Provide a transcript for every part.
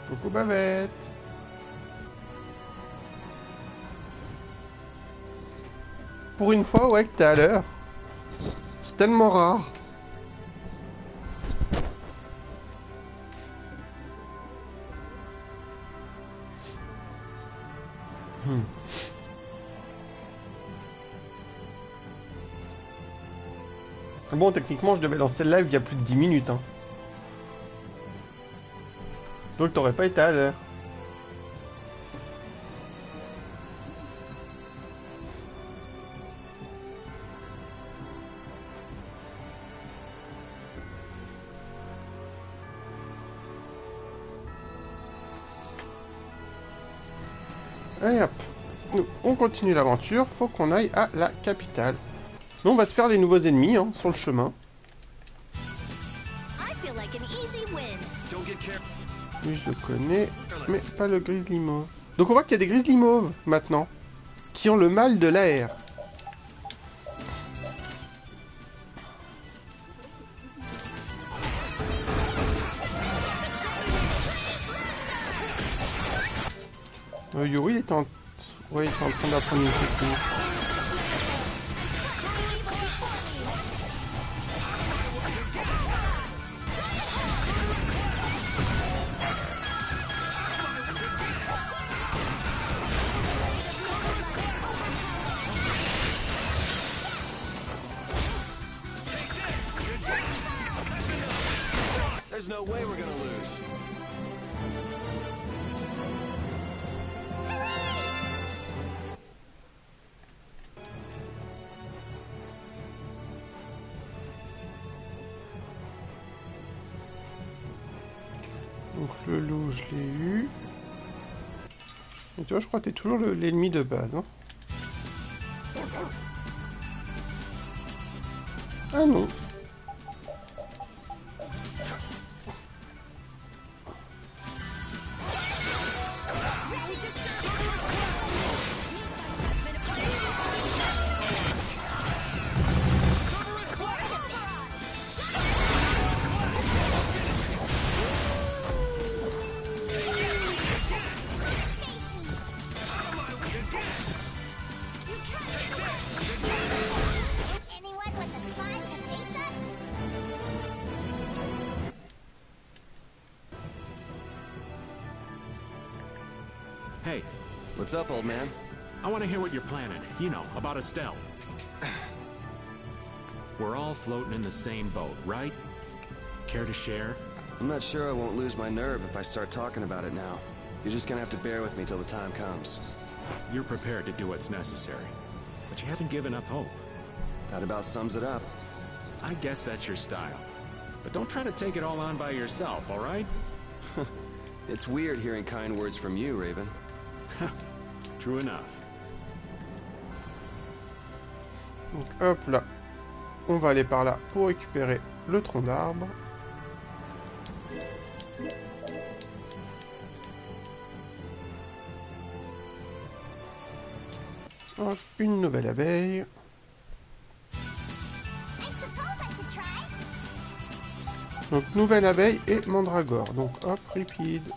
Coucou Bavette. Pour une fois, ouais, que t'es à l'heure. C'est tellement rare. Bon, techniquement, je devais lancer le live il y a plus de 10 minutes. Hein. Donc, t'aurais pas été à l'heure. Allez hop. Nous, on continue l'aventure. Faut qu'on aille à la capitale. Nous, on va se faire les nouveaux ennemis hein, sur le chemin. Lui, je le connais, mais pas le grizzly mauve. Donc on voit qu'il y a des grizzly mauves, maintenant, qui ont le mal de l'air. Yuri, il était en... Ouais, il était en train d'apprendre une technique. There's no way we're gonna lose. Donc le loup, je l'ai eu. Et tu vois, je crois que t'es toujours l'ennemi de base. Hein. Ah non. Hey, What's up, old man? I want to hear what you're planning. You know, about Estelle. We're all floating in the same boat, right? Care to share? I'm not sure I won't lose my nerve if I start talking about it now. You're just gonna have to bear with me till the time comes. You're prepared to do what's necessary, but you haven't given up hope. That about sums it up. I guess that's your style. But don't try to take it all on by yourself, all right? It's weird hearing kind words from you, Raven. True enough. Donc hop là. On va aller par là pour récupérer le tronc d'arbre. Hop, une nouvelle abeille. Donc nouvelle abeille et mandragore. Donc hop, rapide.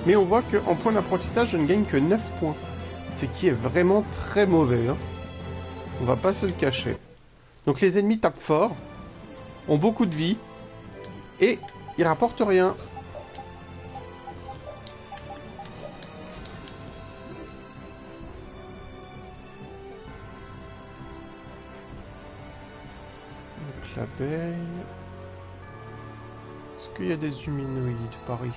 Mais on voit qu'en point d'apprentissage, je ne gagne que 9 points. Ce qui est vraiment très mauvais. Hein. On va pas se le cacher. Donc les ennemis tapent fort, ont beaucoup de vie, et ils rapportent rien. Donc l'abeille... Est-ce qu'il y a des humanoïdes par ici ?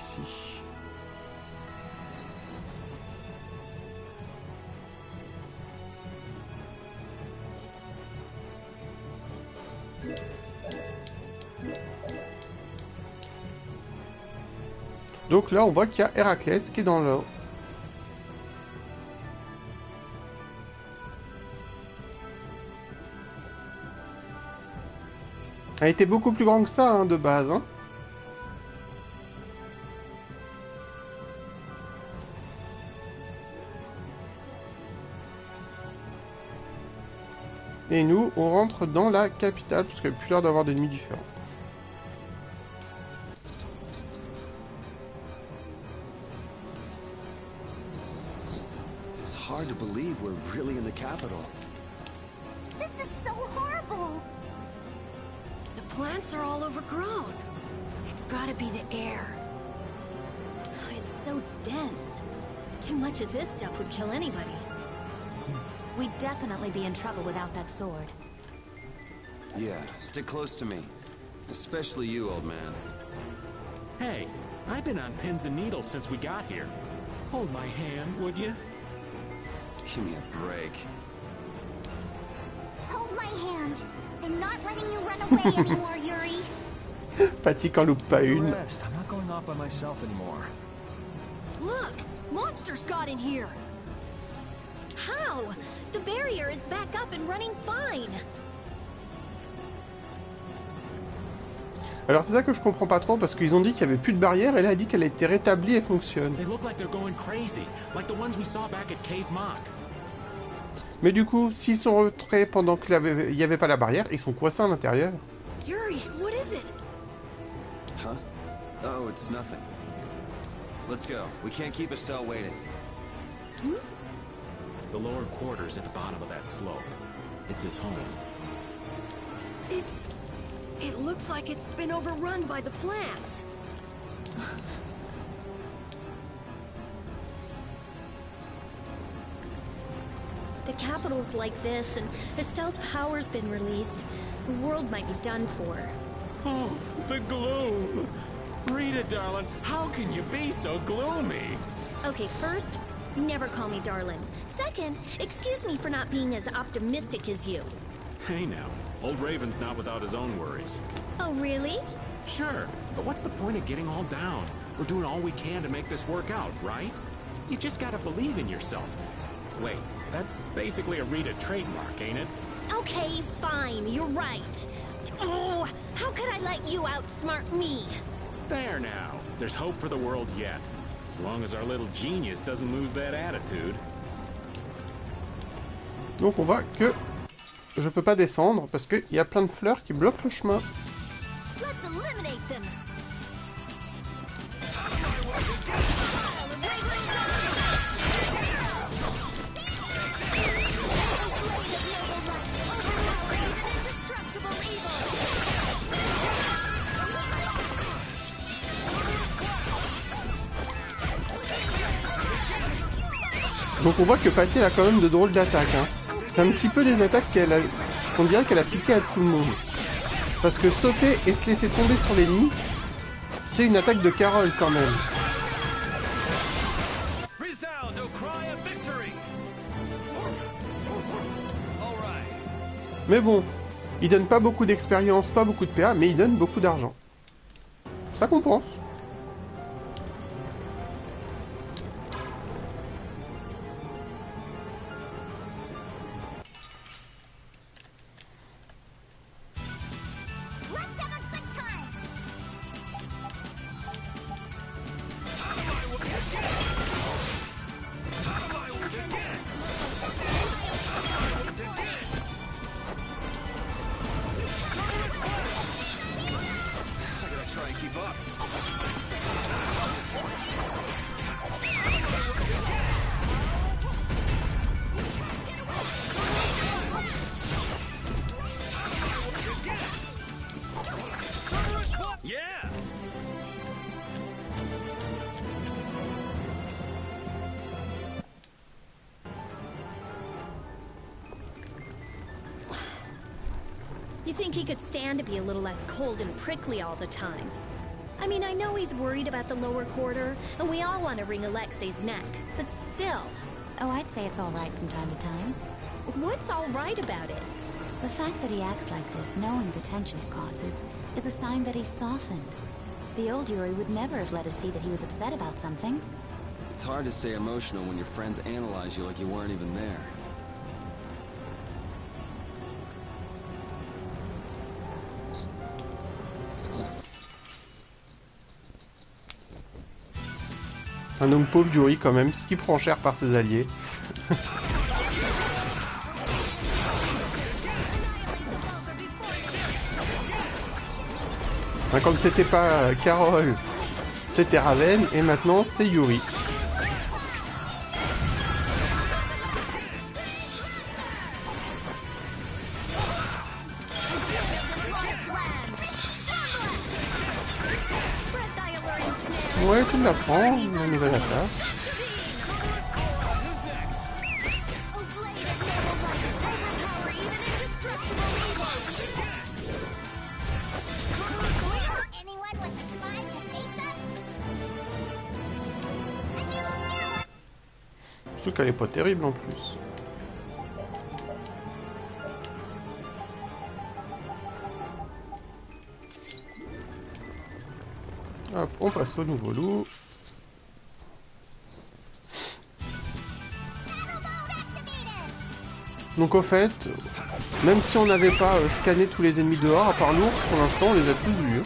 Donc là, on voit qu'il y a Héraclès qui est dans l'eau. Elle était beaucoup plus grande que ça, hein, de base. Hein. Et nous, on rentre dans la capitale, parce qu'il n'y a plus l'air d'avoir d'ennemis différents. It's hard to believe we're really in the capital. This is so horrible. The plants are all overgrown. It's gotta be the air. It's so dense. Too much of this stuff would kill anybody. We'd definitely be in trouble without that sword. Yeah, stick close to me. Especially you, old man. Hey, I've been on pins and needles since we got here. Hold my hand, would you? Give me a break. Hold my hand. I'm not letting you run away anymore, Yuri. Patik en loupe pas une. Rest. I'm not going off by myself anymore. Look! Monsters got in here! How? The barrier is back up and running fine! Alors c'est ça que je comprends pas trop, parce qu'ils ont dit qu'il y avait plus de barrière, et là elle dit qu'elle a été rétablie et fonctionne. They look like they're going crazy, like the ones we saw back at Cave Mock. Mais du coup, s'ils sont retraits pendant qu'il n'y avait pas la barrière, ils sont coincés à l'intérieur. Yuri, what is it? Huh? Oh, it's nothing. Let's go. We can't keep Estelle waiting. The lower quarters at the bottom of that slope. It's his home. It looks like it's been overrun by the plants. The capital's like this, and Estelle's power's been released. The world might be done for. Oh, the gloom! Rita, darling, how can you be so gloomy? Okay, first, never call me darling. Second, excuse me for not being as optimistic as you. Hey now, old Raven's not without his own worries. Oh, really? Sure, but what's the point of getting all down? We're doing all we can to make this work out, right? You just gotta believe in yourself. Wait, that's basically a Rita trademark, ain't it? Okay, fine, you're right. Oh, how could I let you outsmart me? There now. There's hope for the world yet. As long as our little genius doesn't lose that attitude. Donc on voit que je peux pas descendre, parce qu'il y a plein de fleurs qui bloquent le chemin. Let's eliminate them. Donc on voit que Patty elle a quand même de drôles d'attaques. Hein. C'est un petit peu des attaques qu'on dirait qu'elle a piqué à tout le monde. Parce que sauter et se laisser tomber sur l'ennemi, c'est une attaque de Carole quand même. Mais bon, il donne pas beaucoup d'expérience, pas beaucoup de PA, mais il donne beaucoup d'argent. Ça compense. You think he could stand to be a little less cold and prickly all the time? I mean, I know he's worried about the lower quarter, and we all want to wring Alexei's neck, but still. Oh, I'd say it's all right from time to time. What's all right about it? The fact that he acts like this, knowing the tension it causes, is a sign that he's softened. The old Yuri would never have let us see that he was upset about something. It's hard to stay emotional when your friends analyze you like you weren't even there. Un homme pauvre Yuri quand même, ce qui prend cher par ses alliés. Quand c'était pas Carole, c'était Raven, et maintenant c'est Yuri. Ouais, tu la prends, la nouvelle attaque. Je trouve qu'elle est pas terrible en plus. Hop, on passe au nouveau loup. Donc au fait, même si on n'avait pas scanné tous les ennemis dehors, à part l'ours, pour l'instant on les a tous vus.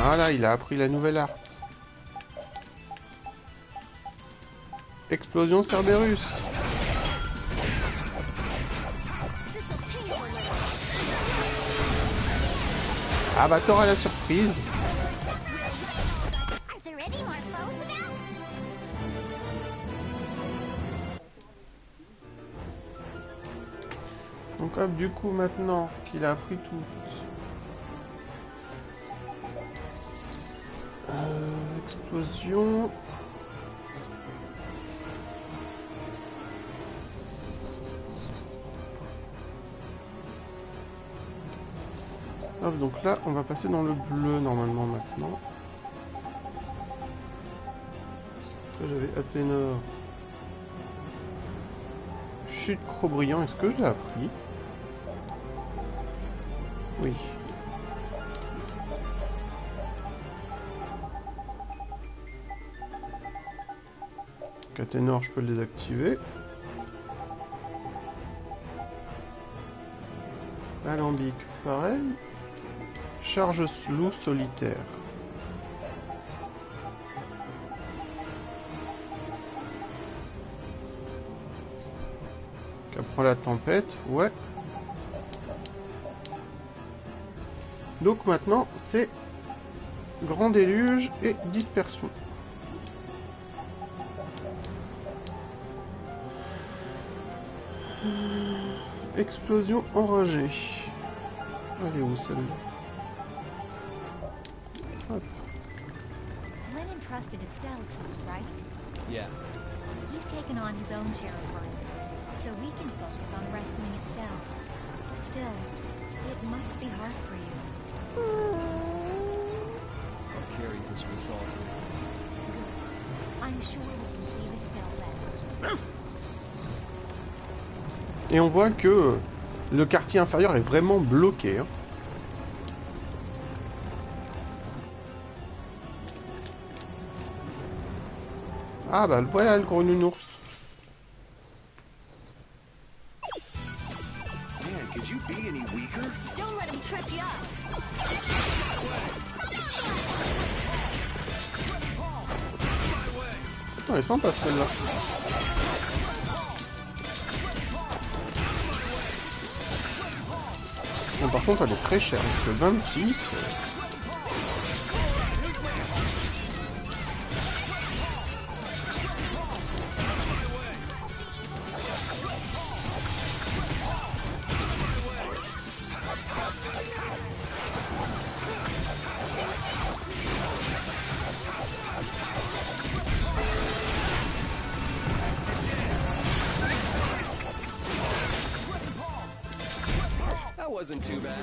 Voilà, il a appris la nouvelle art. Explosion Cerberus. Ah bah t'auras la surprise. Donc hop, du coup maintenant qu'il a appris tout. Explosion. Hop, donc là, on va passer dans le bleu normalement maintenant. J'avais Athénor. Chute Cro-Brillant, est-ce que je l'ai appris? Oui. Athénor, je peux le désactiver. Alambic, pareil. Charge loup solitaire. Qu'apprend la tempête, ouais. Donc maintenant, c'est grand déluge et dispersion. Explosion enragée. Elle est où celle-là? Hop. Flynn entrusted Estelle to you, right? Yeah. He's taken on his own share of burdens, so we can focus on rescuing Estelle. Still, it must be hard for you. I'll carry this resolve. I'm sure we can save Estelle then. Et on voit que le quartier inférieur est vraiment bloqué. Hein. Ah bah voilà le gros nounours. Man, could you be any weaker? Don't let him trip you up. Elle est sympa celle-là. Bon, par contre elle est très chère, parce que 26... That wasn't too bad.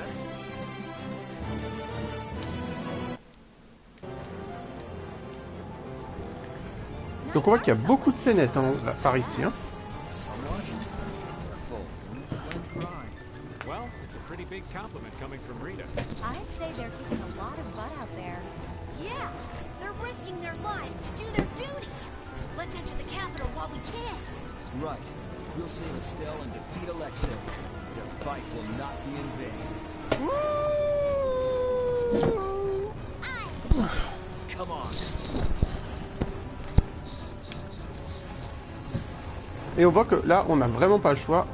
Donc on voit qu'il y a beaucoup de scénettes hein, par ici. Hein. Somewhat. Careful. pretty big compliment coming from Rita. I'd say they're kicking a lot of butt out there. Yeah, they're risking their lives to do their duty. Let's enter the capital while we can. Right. We'll save Estelle and defeat Alexei. The fight will not be in vain. Come on. Et on voit que là, on n'a vraiment pas le choix.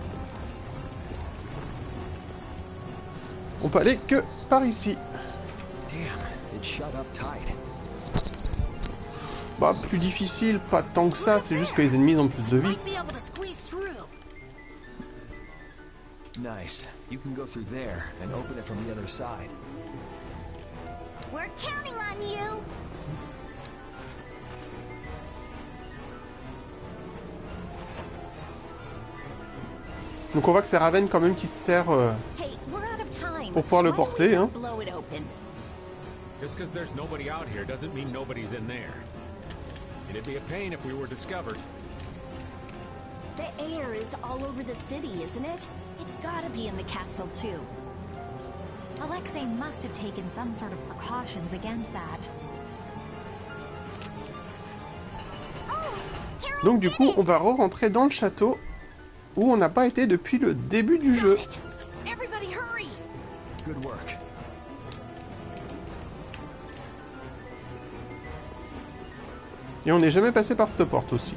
On peut aller que par ici. Damn, it shut up tight. Bah, plus difficile, pas tant que ça, c'est juste que les ennemis ont plus de vie. Might be able to squeeze through. Nice. You can go through there and open it from the other side. We're counting on you. Donc on voit que c'est Raven quand même qui se sert Hey, we're out of time. pour pouvoir le Why don't we porter, just hein. blow it open? Just because there's nobody out here doesn't mean nobody's in there. It'd be a pain if we were discovered. The air is all over the city, isn't it? It's gotta be in the castle, too. Alexei must have taken some sort of precautions against that. Oh, Carol Donc du did coup, it. on va re-rentrer dans le château où on n'a pas été depuis le début du jeu. Got it. Everybody hurry. Good work. Et on n'est jamais passé par cette porte aussi.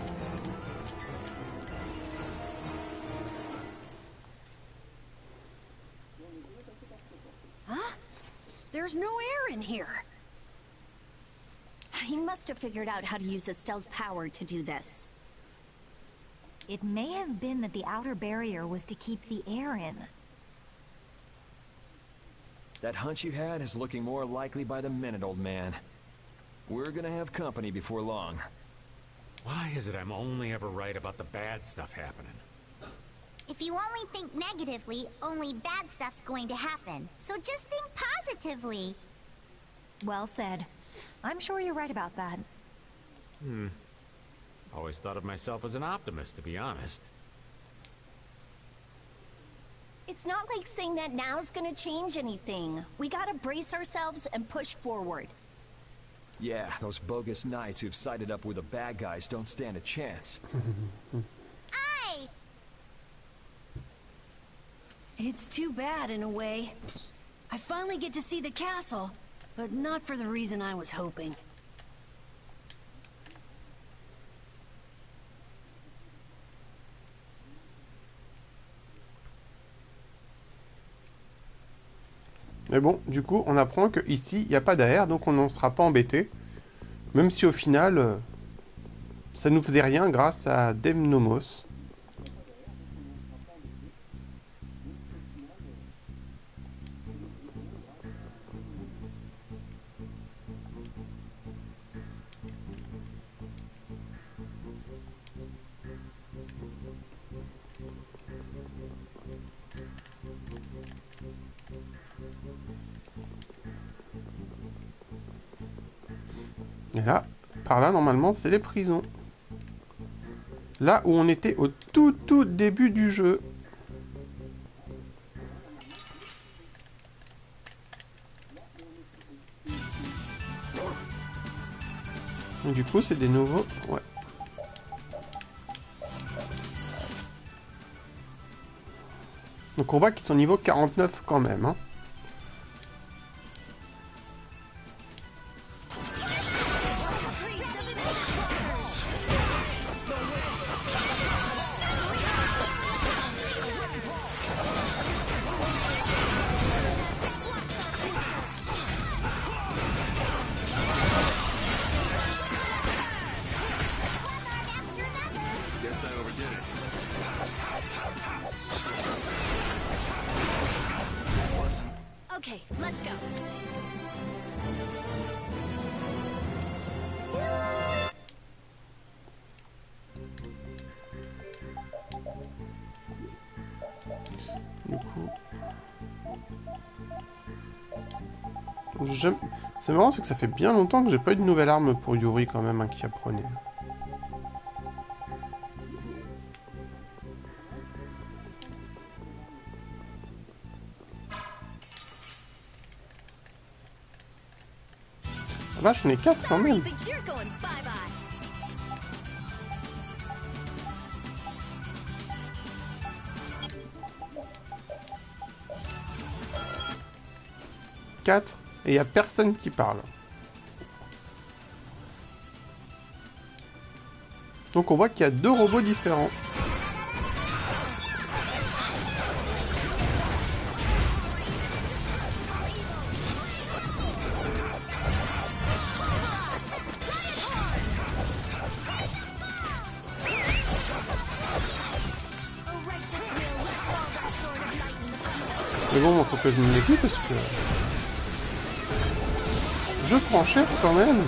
Huh? There's no air in here. He must have figured out how to use Estelle's power to do this. It may have been that the outer barrier was to keep the air in. That hunch you had is looking more likely by the minute, old man. We're gonna have company before long. Why is it I'm only ever right about the bad stuff happening? If you only think negatively, only bad stuff's going to happen. So just think positively. Well said. I'm sure you're right about that. Always thought of myself as an optimist, to be honest. It's not like saying that now's gonna change anything. We gotta brace ourselves and push forward. Yeah, those bogus knights who've sided up with the bad guys don't stand a chance. Aye! It's too bad in a way. I finally get to see the castle, but not for the reason I was hoping. Mais bon, du coup, on apprend que ici, il n'y a pas d'air, donc on n'en sera pas embêté. Même si au final, ça nous faisait rien grâce à Demnomos. Et là, par là, normalement, c'est les prisons. Là où on était au tout début du jeu. Donc, du coup, c'est des nouveaux... Ouais. Donc on voit qu'ils sont niveau 49 quand même, hein. Guess I overdid it. Okay, let's go. Du coup... C'est marrant, c'est que ça fait bien longtemps que j'ai pas eu de nouvelle arme pour Yuri quand même, hein, qui apprenait. Vache, on est 4 quand Sorry, même. but you're going bye-bye. 4 et il n'y a personne qui parle. Donc on voit qu'il y a 2 robots différents. Mais bon, faut que je me méfie parce que... Je prends cher quand même.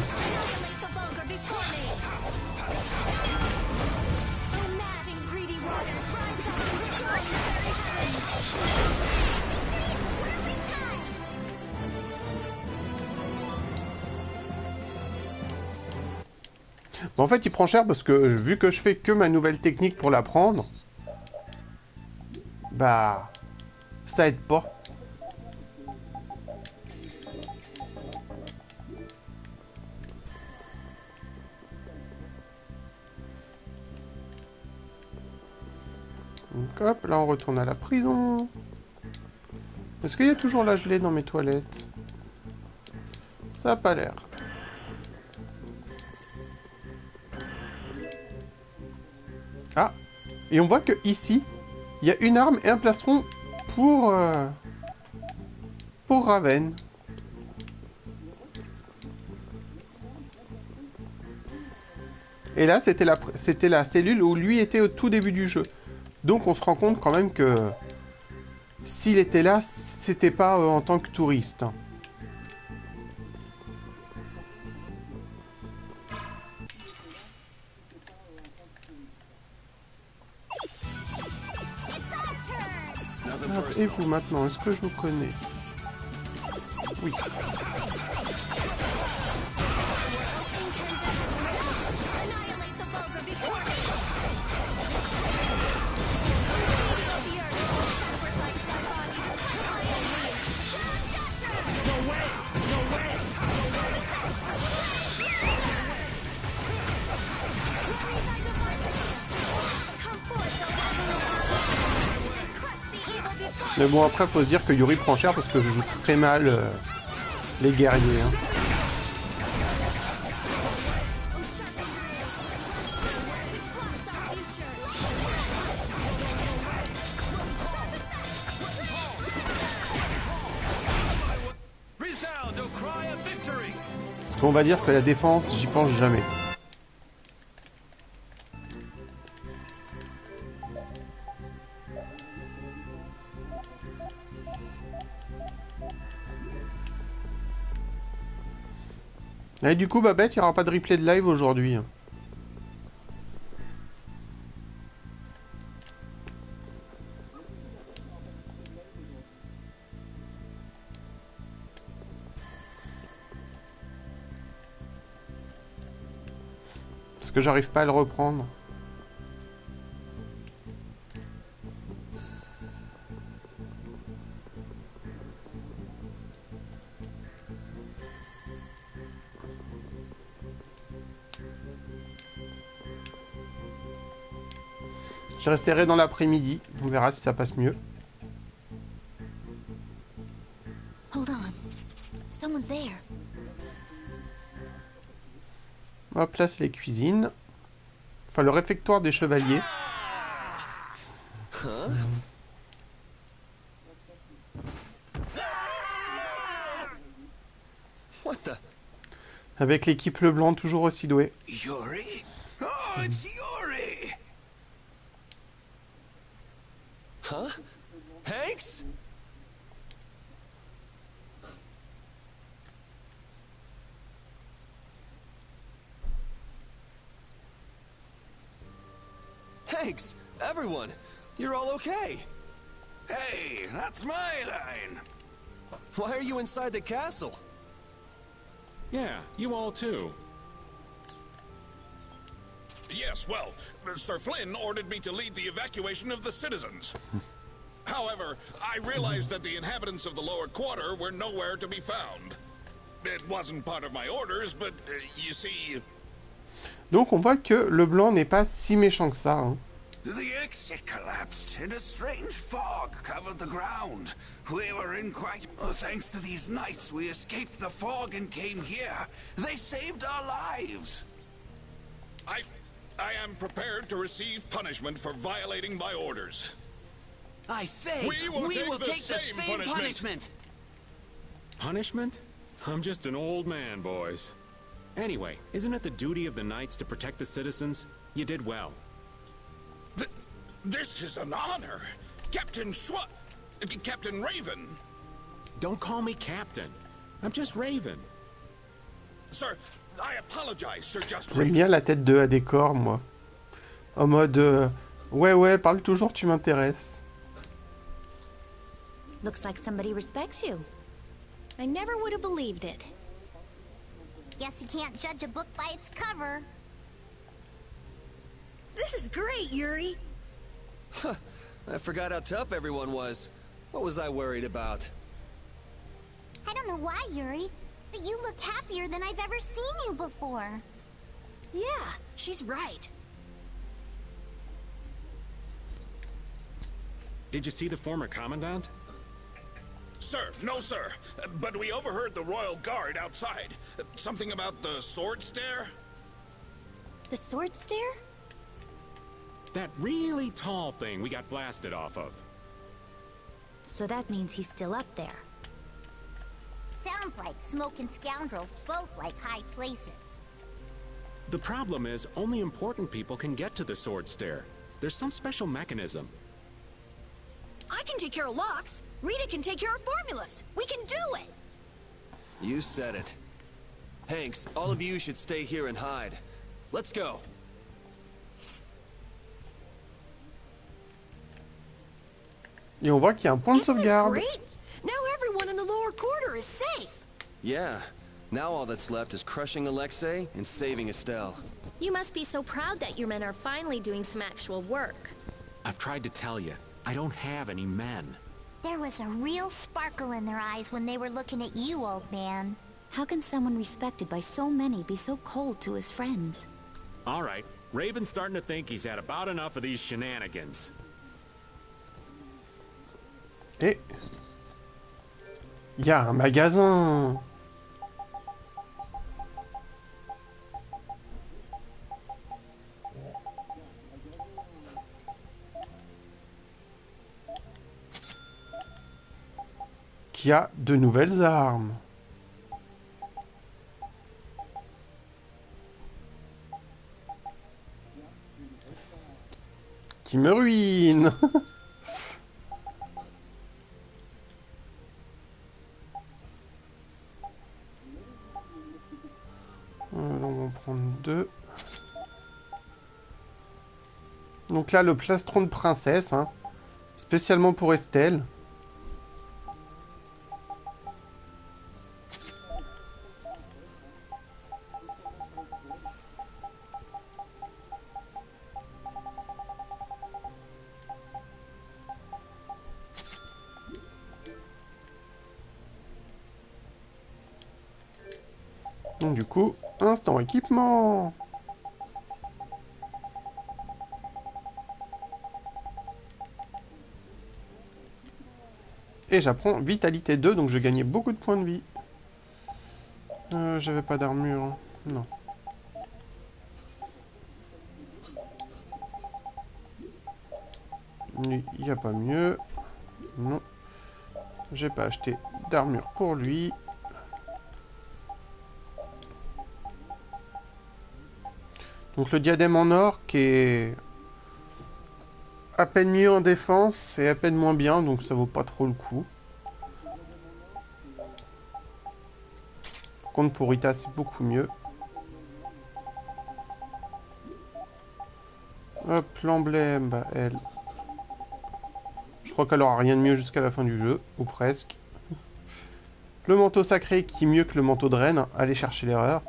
Bon, en fait, il prend cher parce que vu que je fais que ma nouvelle technique pour la prendre, bah... ça aide pas. Donc hop, là on retourne à la prison. Est-ce qu'il y a toujours la gelée dans mes toilettes? Ça a pas l'air. Ah, et on voit que ici, il y a une arme et un plastron pour Raven. Et là, c'était la cellule où lui était au tout début du jeu. Donc on se rend compte quand même que s'il était là, c'était pas en tant que touriste. Et vous maintenant, est-ce que je vous connais? Oui. Mais bon, après, faut se dire que Yuri prend cher parce que je joue très mal les guerriers. Hein. Parce qu'on va dire que la défense, j'y pense jamais. Et du coup, Babette, il n'y aura pas de replay de live aujourd'hui. Parce que j'arrive pas à le reprendre. Je resterai dans l'après-midi. On verra si ça passe mieux. Hold on. Someone's there. Hop, là, c'est les cuisines. Enfin, le réfectoire des chevaliers. What the? Avec l'équipe Leblanc toujours aussi douée. Yuri? Oh, it's Yuri! Huh? Hanks? Hanks, everyone, you're all okay. Hey, that's my line. Why are you inside the castle? Yeah, you all too. Yes, well, Sir Flynn ordered me to lead the evacuation of the citizens. However, I realized that the inhabitants of the lower quarter were nowhere to be found. It wasn't part of my orders, but you see... Donc on voit que le blanc n'est pas si méchant que ça. Hein. The exit collapsed, and a strange fog covered the ground. We were in quite... thanks to these knights, we escaped the fog and came here. They saved our lives. I am prepared to receive punishment for violating my orders. I say, we will take the same punishment. Punishment? I'm just an old man, boys. Anyway, isn't it the duty of the knights to protect the citizens? You did well. This is an honor. Captain Captain Raven. Don't call me Captain. I'm just Raven. Sir, I apologize, Sir Just J'aime bien la tête de à décor, moi. En mode... ouais, parle toujours, tu m'intéresses. Looks like somebody respects you. I never would have believed it. Guess you can't judge a book by its cover. This is great, Yuri. I forgot how tough everyone was. What was I worried about? I don't know why, Yuri, but you look happier than I've ever seen you before. Yeah, she's right. Did you see the former commandant? Sir, no sir. But we overheard the royal guard outside. Something about the sword stare? The sword stare? That really tall thing we got blasted off of. So that means he's still up there. Sounds like smoking scoundrels both like high places. The problem is, only important people can get to the sword stair. There's some special mechanism. I can take care of locks. Rita can take care of formulas. We can do it. You said it. Hanks, all of you should stay here and hide. Let's go. Et on voit qu'il y a un point de Isn't this sauvegarde. great? Now everyone in the lower quarter is safe. Yeah. Now all that's left is crushing Alexei and saving Estelle. You must be so proud that your men are finally doing some actual work. I've tried to tell you, I don't have any men. There was a real sparkle in their eyes when they were looking at you, old man. How can someone respected by so many be so cold to his friends? All right, Raven's starting to think he's had about enough of these shenanigans. Et... il y a un magasin. Qui a de nouvelles armes. Qui me ruine. On va en prendre 2. Donc là, le plastron de princesse, hein, spécialement pour Estelle. Donc du coup, instant équipement. Et j'apprends vitalité 2, donc je gagnais beaucoup de points de vie. J'avais pas d'armure. Non. Il n'y a pas mieux. Non. J'ai pas acheté d'armure pour lui. Donc le diadème en or qui est à peine mieux en défense et à peine moins bien, donc ça vaut pas trop le coup. Par contre pour Rita c'est beaucoup mieux. Hop, l'emblème, bah elle... je crois qu'elle aura rien de mieux jusqu'à la fin du jeu, ou presque. Le manteau sacré qui est mieux que le manteau de reine, allez chercher l'erreur.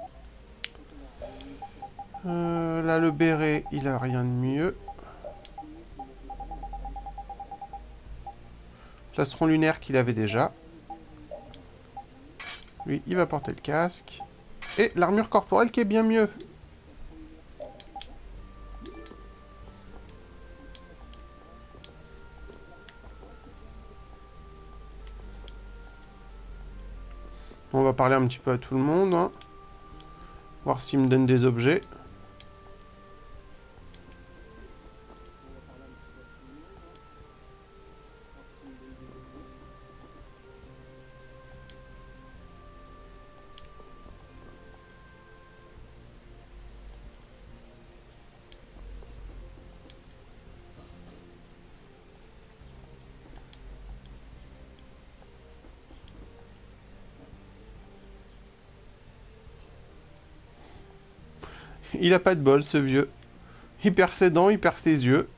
Là, le béret, il a rien de mieux. Plastron lunaire qu'il avait déjà. Lui, il va porter le casque. Et l'armure corporelle qui est bien mieux. On va parler un petit peu à tout le monde. Hein. Voir s'il me donne des objets. Il a pas de bol, ce vieux. Il perd ses dents, il perd ses yeux.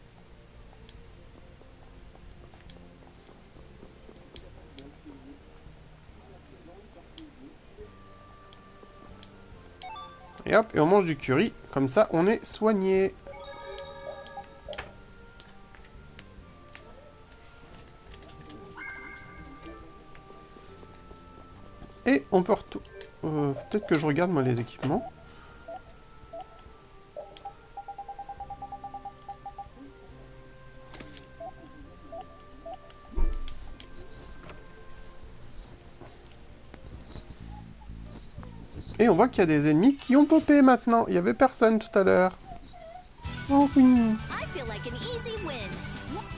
Et hop, et on mange du curry. Comme ça, on est soigné. Et on peut retourner... peut-être que je regarde, moi, les équipements. Et on voit qu'il y a des ennemis qui ont popé maintenant. Il y avait personne tout à l'heure. Oh oui.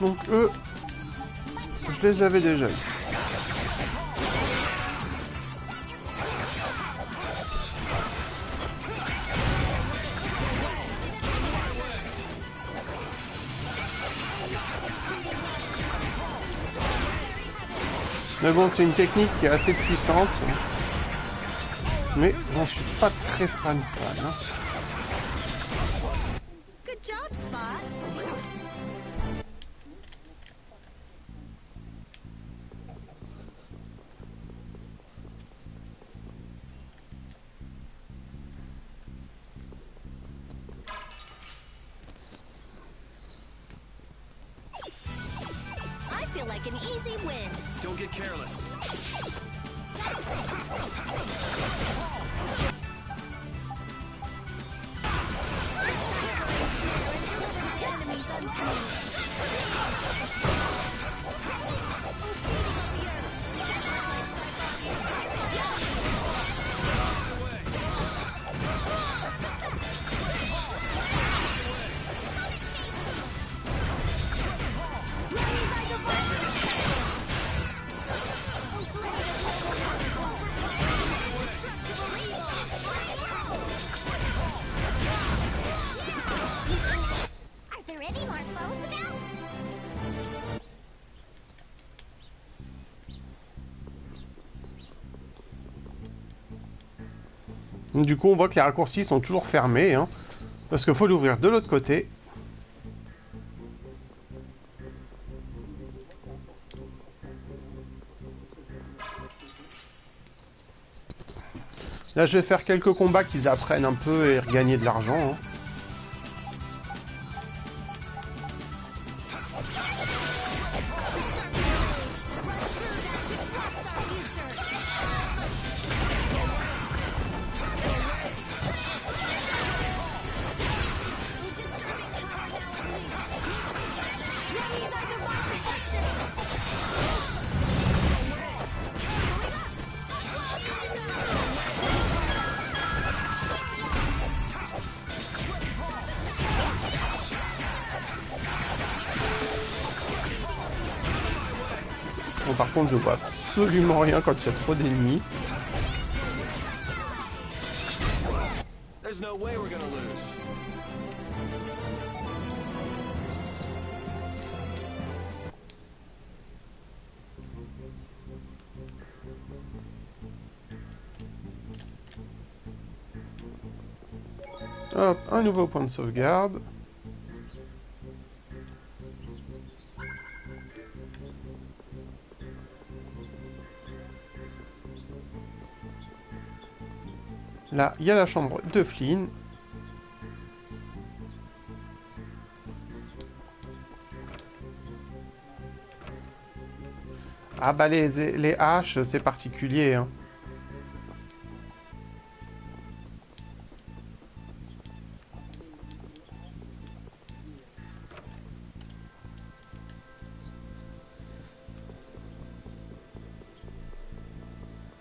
Donc eux, je les avais déjà eu. Mais bon, c'est une technique qui est assez puissante. Mais j'en suis pas très fan. Hein. Good job, Spot. I feel like an easy win. Don't get careless. Du coup, on voit que les raccourcis sont toujours fermés, hein, parce qu'il faut l'ouvrir de l'autre côté. Là, je vais faire quelques combats qu'ils apprennent un peu et regagner de l'argent. Hein. Bon, par contre, je vois absolument rien quand il y a trop d'ennemis. There's no way we're gonna lose. Hop, un nouveau point de sauvegarde. Là, il y a la chambre de Flynn. Ah bah les haches, c'est particulier. Hein.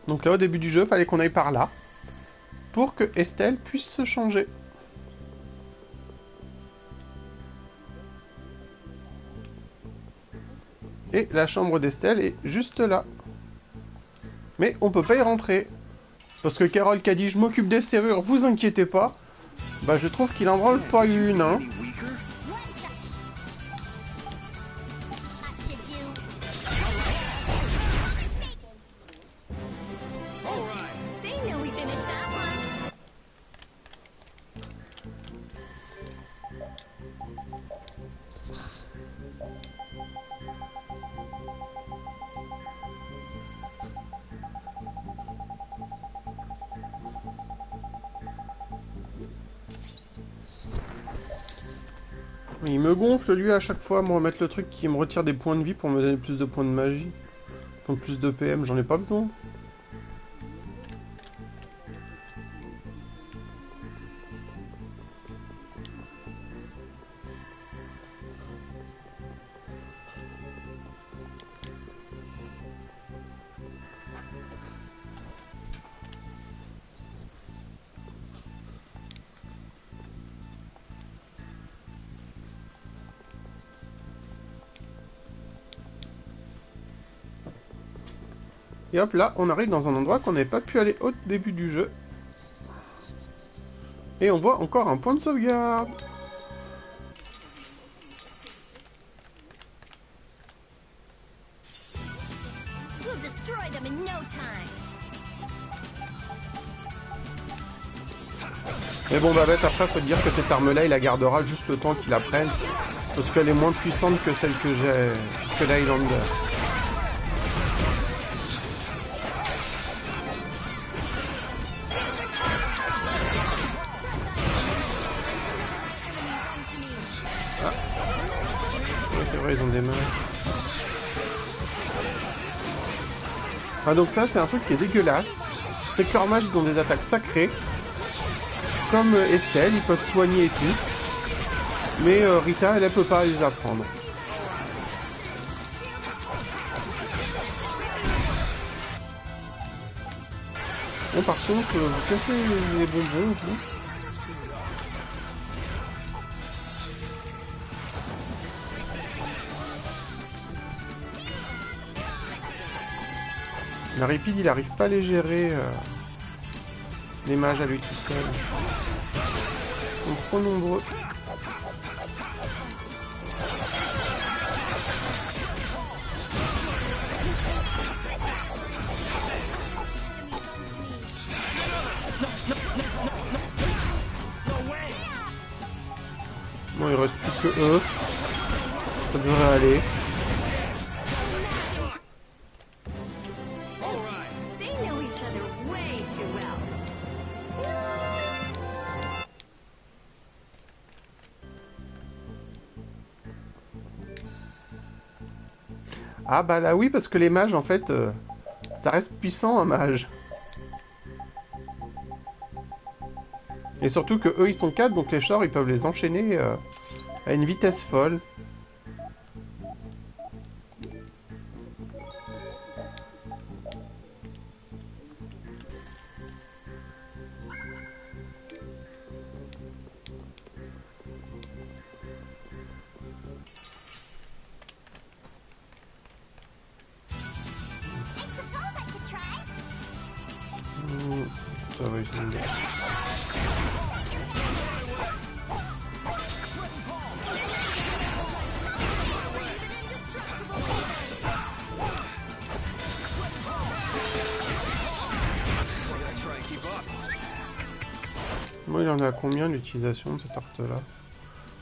Donc là, au début du jeu, il fallait qu'on aille par là. Pour que Estelle puisse se changer. Et la chambre d'Estelle est juste là. Mais on peut pas y rentrer. Parce que Carole qui a dit je m'occupe des serrures, vous inquiétez pas. Bah je trouve qu'il en branle pas une, hein. Il me gonfle lui à chaque fois, me remettre le truc qui me retire des points de vie pour me donner plus de points de magie. Pour plus de PM, j'en ai pas besoin. Et hop là, on arrive dans un endroit qu'on n'avait pas pu aller au début du jeu. Et on voit encore un point de sauvegarde. Mais bon Babette, après faut te dire que cette arme là il la gardera juste le temps qu'il la prenne. Parce qu'elle est moins puissante que celle que j'ai, que l'Highlander. Ah. Oui c'est vrai, ils ont des mains. Ah donc ça c'est un truc qui est dégueulasse. C'est que leurs mages ils ont des attaques sacrées. Comme Estelle, ils peuvent soigner et tout. Mais Rita, elle peut pas les apprendre. Bon, par contre, vous cassez les bonbons, vous. La ripide, il arrive pas à les gérer. Les mages à lui tout seul. Ils sont trop nombreux. Bon, il reste plus que eux. Ça devrait aller. Ah bah là oui, parce que les mages en fait, ça reste puissant un mage. Et surtout que eux ils sont 4, donc les sorts ils peuvent les enchaîner à une vitesse folle. Ça va, ils sont bien. Moi, il en a combien l'utilisation de cette arte-là?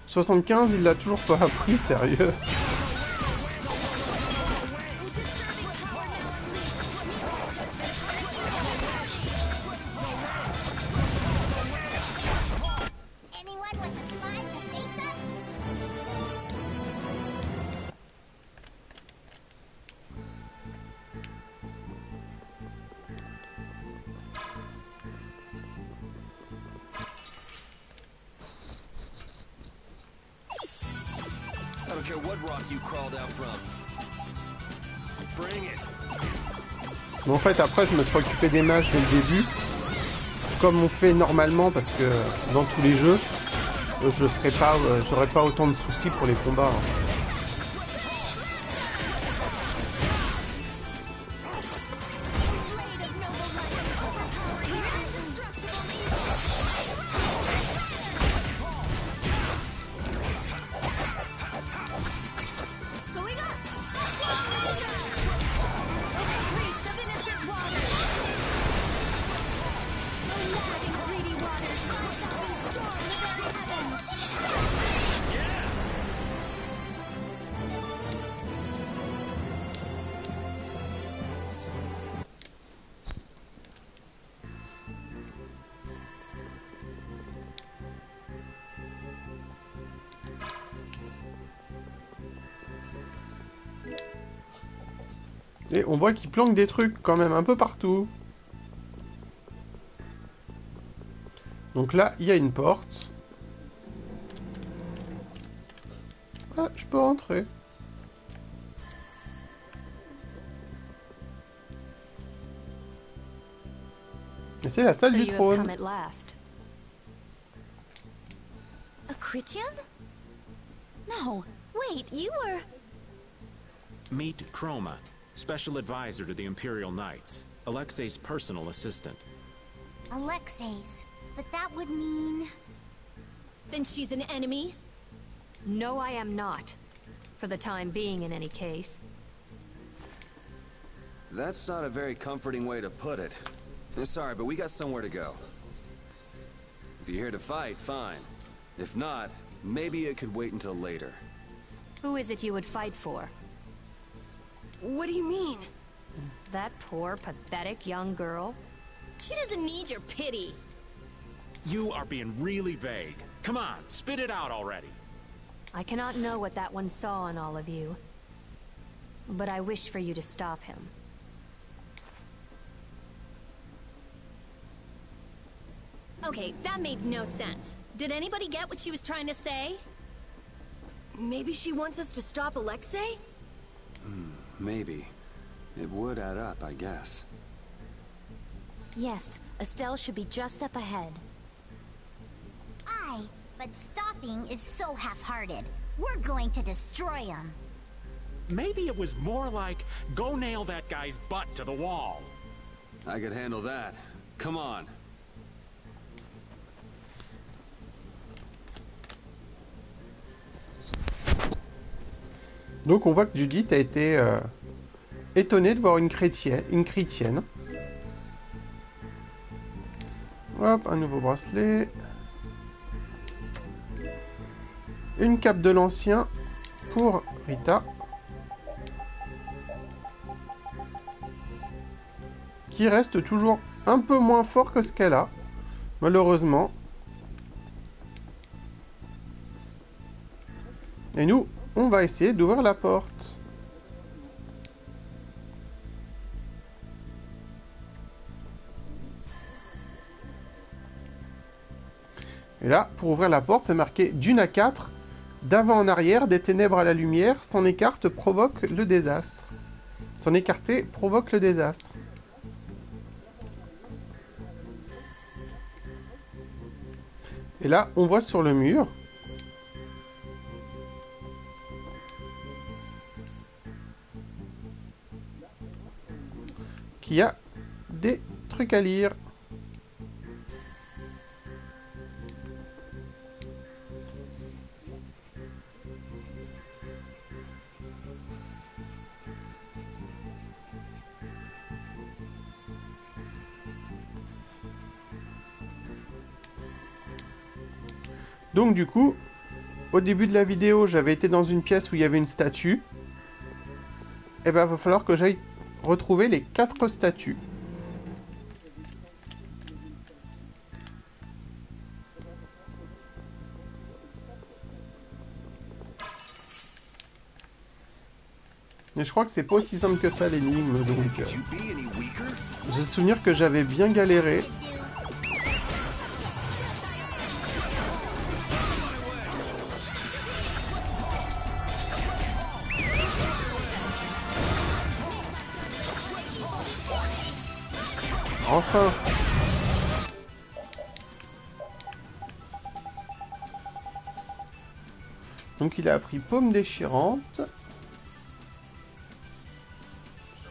75, il l'a toujours pas appris, sérieux. I don't care what rock you crawled out from. Bring it. Mais en fait, après, je me suis occupé des mages dès le début. Comme on fait normalement, parce que dans tous les jeux, j'aurais pas autant de soucis pour les combats. Hein. Et on voit qu'il planque des trucs quand même un peu partout. Donc là, il y a une porte. Ah, je peux rentrer. Et c'est la salle du trône. A Christian? No, wait, you were... Meet Chroma, special advisor to the Imperial Knights, Alexei's personal assistant. Alexei's, but that would mean... Then she's an enemy? No, I am not. For the time being, in any case. That's not a very comforting way to put it. Sorry, but we got somewhere to go. If you're here to fight, fine. If not, maybe it could wait until later. Who is it you would fight for? What do you mean? That poor, pathetic young girl? She doesn't need your pity. You are being really vague. Come on, spit it out already. I cannot know what that one saw in all of you. But I wish for you to stop him. Okay, that made no sense. Did anybody get what she was trying to say? Maybe she wants us to stop Alexei? Maybe. It would add up, I guess. Yes, Estelle should be just up ahead. Aye, but stopping is so half-hearted. We're going to destroy him. Maybe it was more like, go nail that guy's butt to the wall. I could handle that. Come on. Donc on voit que Judith a été étonnée de voir une chrétienne. Hop, un nouveau bracelet. Une cape de l'ancien pour Rita. Qui reste toujours un peu moins fort que ce qu'elle a, malheureusement. Et nous, on va essayer d'ouvrir la porte. Et là, pour ouvrir la porte, c'est marqué d'une à 4, d'avant en arrière, des ténèbres à la lumière, s'en écarte provoque le désastre. S'en écarter provoque le désastre. Et là, on voit sur le mur qu'il y a des trucs à lire. Donc du coup, au début de la vidéo, j'avais été dans une pièce où il y avait une statue. Et ben, va falloir que j'aille retrouver les 4 statues. Mais je crois que c'est pas aussi simple que ça l'énigme, donc... J'ai le souvenir que j'avais bien galéré. Enfin. Donc il a appris paume déchirante.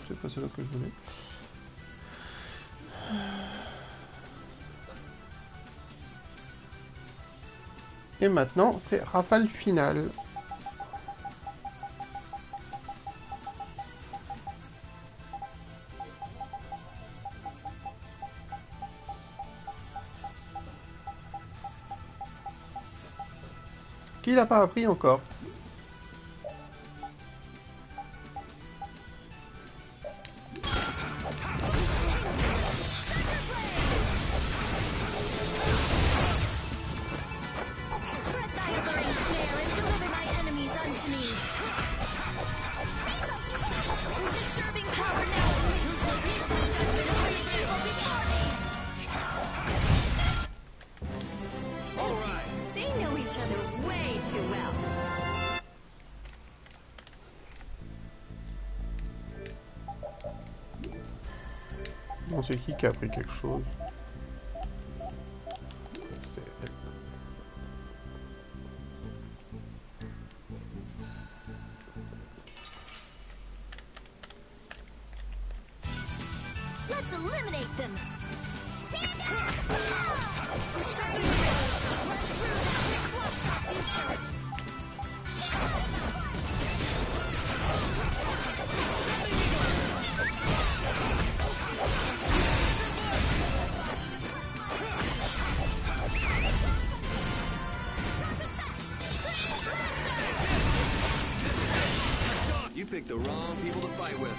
C'est pas celle que je voulais. Et maintenant, c'est rafale finale. Qui l'a pas appris encore? Non, c'est qui a appris quelque chose? C'était elle. Let's eliminate them. You picked the wrong people to fight with.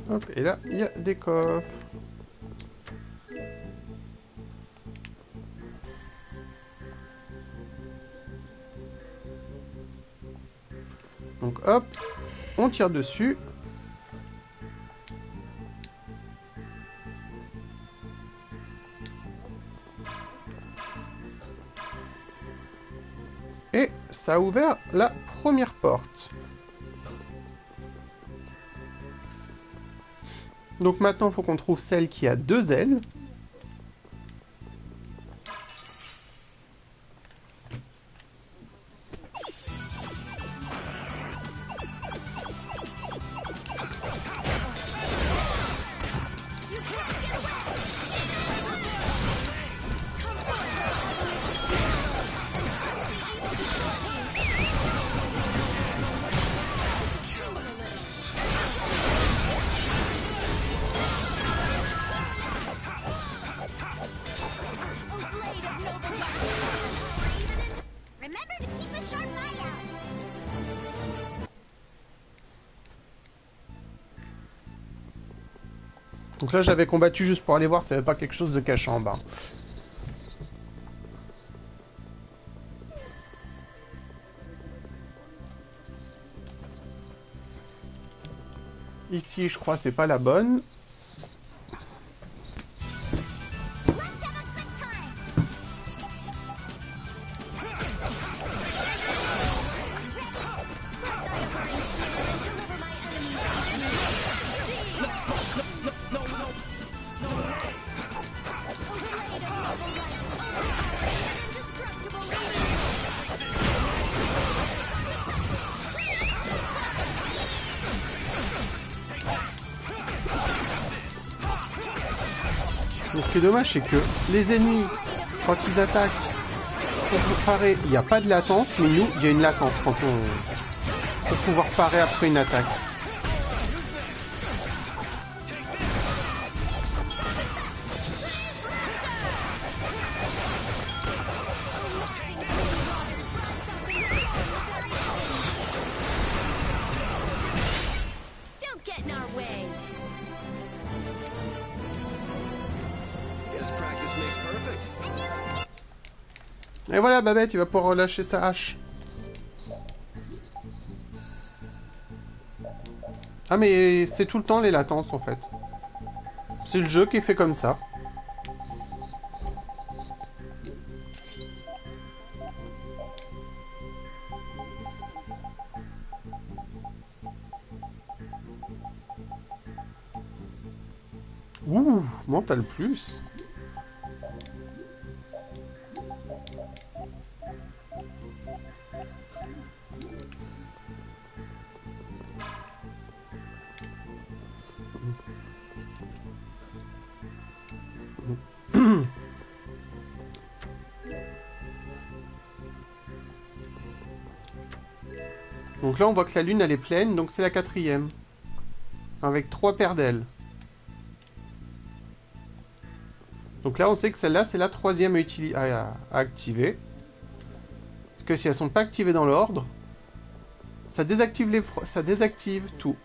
Hop, et là, il y a des coffres. Donc hop, on tire dessus. Et ça a ouvert la première porte. Donc maintenant, il faut qu'on trouve celle qui a 2 ailes. Remember to keep a sharp eye out. Donc là, j'avais combattu juste pour aller voir s'il n'y avait pas quelque chose de caché en bas. Ici, je crois, c'est pas la bonne. Mais ce qui est dommage, c'est que les ennemis, quand ils attaquent, pour parer, il n'y a pas de latence, mais nous, il y a une latence quand on... pour pouvoir parer après une attaque. Don't get in our way. Guess practice makes perfect. Et voilà, Babette, il va pouvoir relâcher sa hache. Ah mais c'est tout le temps les latences en fait. C'est le jeu qui est fait comme ça. Ouh, mental plus. Donc là, on voit que la lune, elle est pleine, donc c'est la 4e. Avec 3 paires d'ailes. Donc là, on sait que celle-là, c'est la 3e à activer. Parce que si elles sont pas activées dans l'ordre, ça désactive ça désactive tout.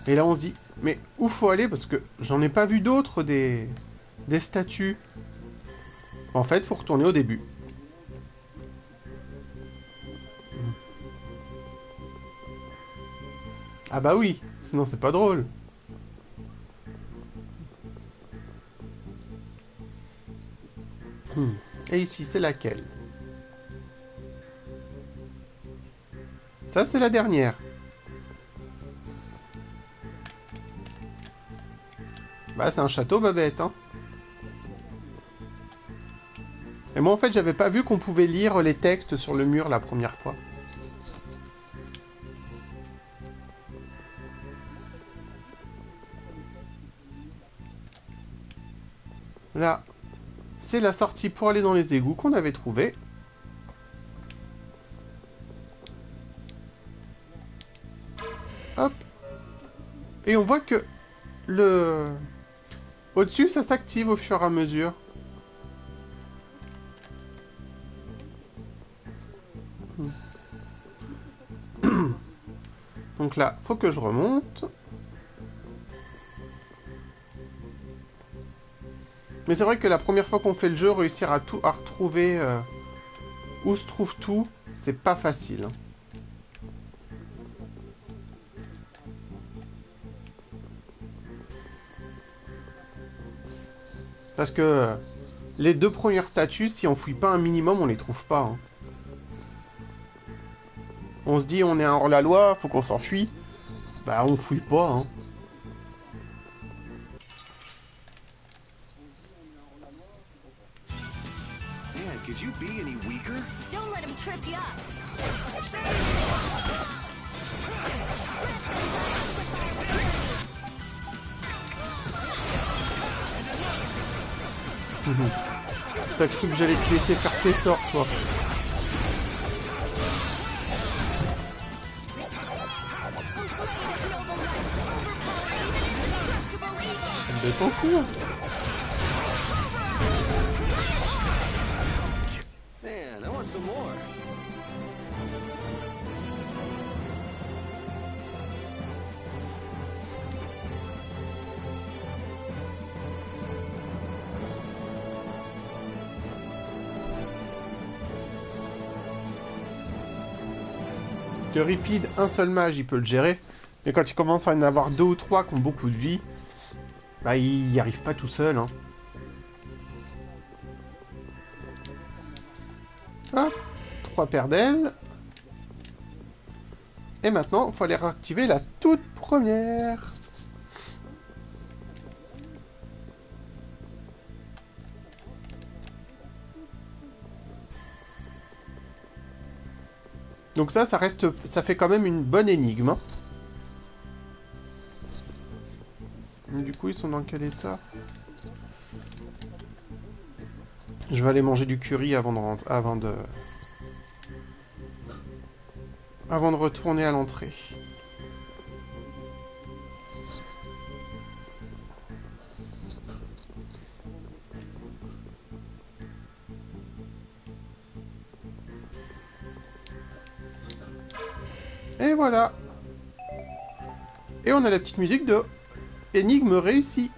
Et là, on se dit, mais où faut aller? Parce que j'en ai pas vu d'autres des statues. En fait, faut retourner au début. Ah bah oui, sinon c'est pas drôle. Et ici, c'est laquelle? Ça, c'est la dernière. Bah, c'est un château, Babette, hein. Et moi, en fait, j'avais pas vu qu'on pouvait lire les textes sur le mur la première fois. Là, c'est la sortie pour aller dans les égouts qu'on avait trouvé. Hop. Et on voit que le... Au-dessus, ça s'active au fur et à mesure. Donc là, faut que je remonte. Mais c'est vrai que la première fois qu'on fait le jeu, réussir à retrouver où se trouve tout, c'est pas facile. Parce que les 2 premières statues, si on fouille pas un minimum, on les trouve pas. Hein. On se dit, on est un hors-la-loi, faut qu'on s'enfuit. Bah, on fouille pas, hein. Man, could you be any weaker? Don't let him trip you up. T'as cru que j'allais te laisser faire tes sorts, toi. De ton cou. Man, I want some more. Parce que Ripide, un seul mage, il peut le gérer. Mais quand il commence à en avoir 2 ou 3 qui ont beaucoup de vie, bah il n'y arrive pas tout seul. Hein. Hop, 3 paires d'ailes. Et maintenant, il faut aller réactiver la toute première. Donc ça reste, ça fait quand même une bonne énigme. Hein. Du coup, ils sont dans quel état? Je vais aller manger du curry avant de retourner à l'entrée. Et voilà. Et on a la petite musique de énigme réussie.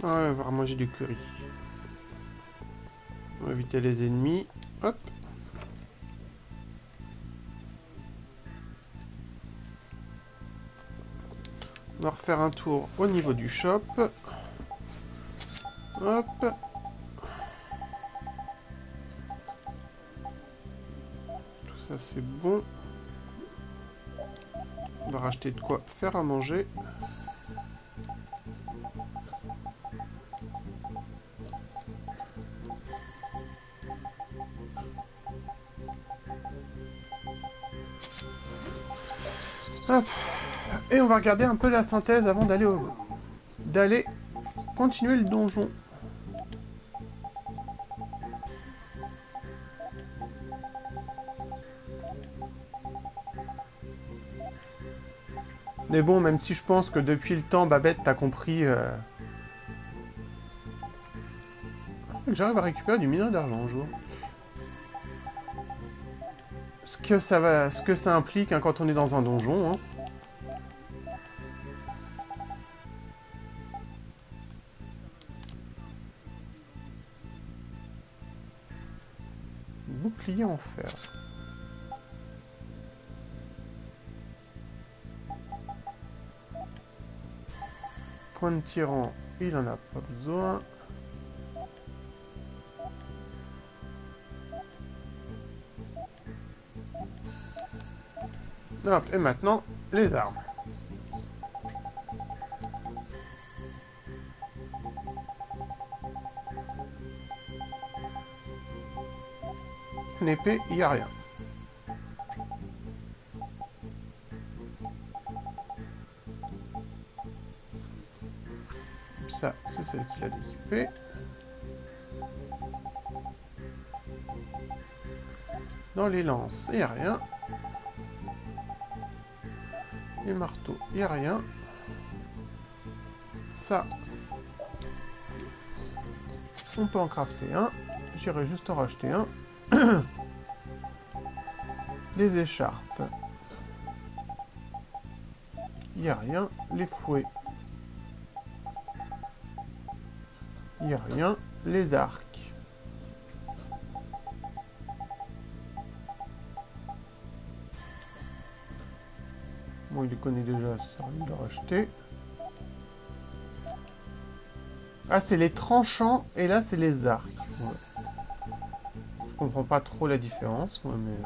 Ouais, on va manger du curry. On va éviter les ennemis. Hop. On va refaire un tour au niveau du shop. Hop. Tout ça c'est bon. On va racheter de quoi faire à manger. Hop. Et on va regarder un peu la synthèse avant d'aller continuer le donjon. Mais bon, même si je pense que depuis le temps, Babette, t'as compris que j'arrive à récupérer du minerai d'argent un jour. Ce que ça implique hein, quand on est dans un donjon. Hein. Bouclier en fer. Point de tyran, il en a pas besoin. Hop, et maintenant, les armes. Une épée, il n'y a rien. Ça, c'est celle qu'il a découpée. Dans les lances, il n'y a rien. Les marteaux, il n'y a rien. Ça, on peut en crafter un. J'irai juste en racheter un. Les écharpes, il n'y a rien. Les fouets, il n'y a rien. Les arcs. Bon, il les connaît déjà, ça sert à rien de le racheter. Ah, c'est les tranchants, et là, c'est les arcs. Ouais. Je comprends pas trop la différence, moi, mais...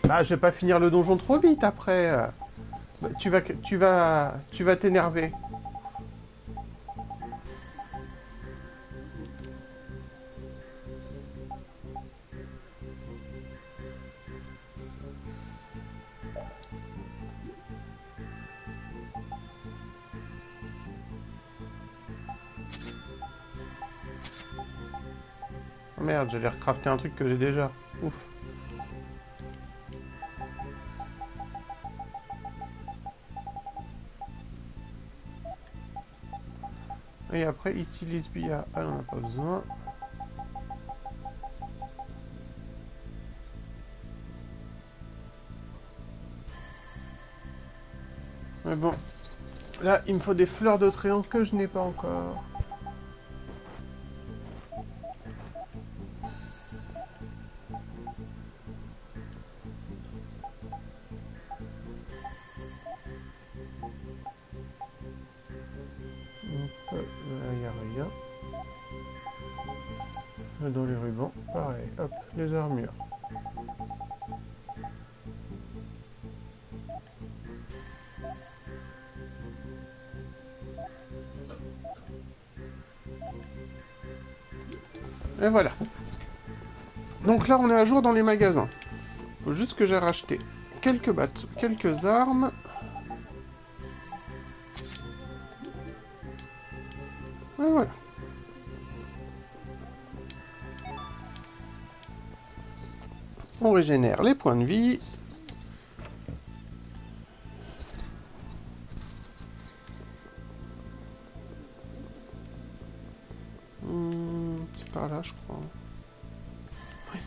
Bah, je vais pas finir le donjon trop vite, après. Bah, tu vas t'énerver. Oh merde, j'allais recrafter un truc que j'ai déjà. Ouf. Et après, ici, l'Isbia, elle en a pas besoin. Mais bon, là, il me faut des fleurs de triomphe que je n'ai pas encore. Là, il n'y a rien. Dans les rubans, pareil. Hop, les armures. Et voilà. Donc là, on est à jour dans les magasins. Faut juste que j'ai racheté quelques bateaux, quelques armes. Et voilà. On régénère les points de vie. C'est par là, je crois. Oui.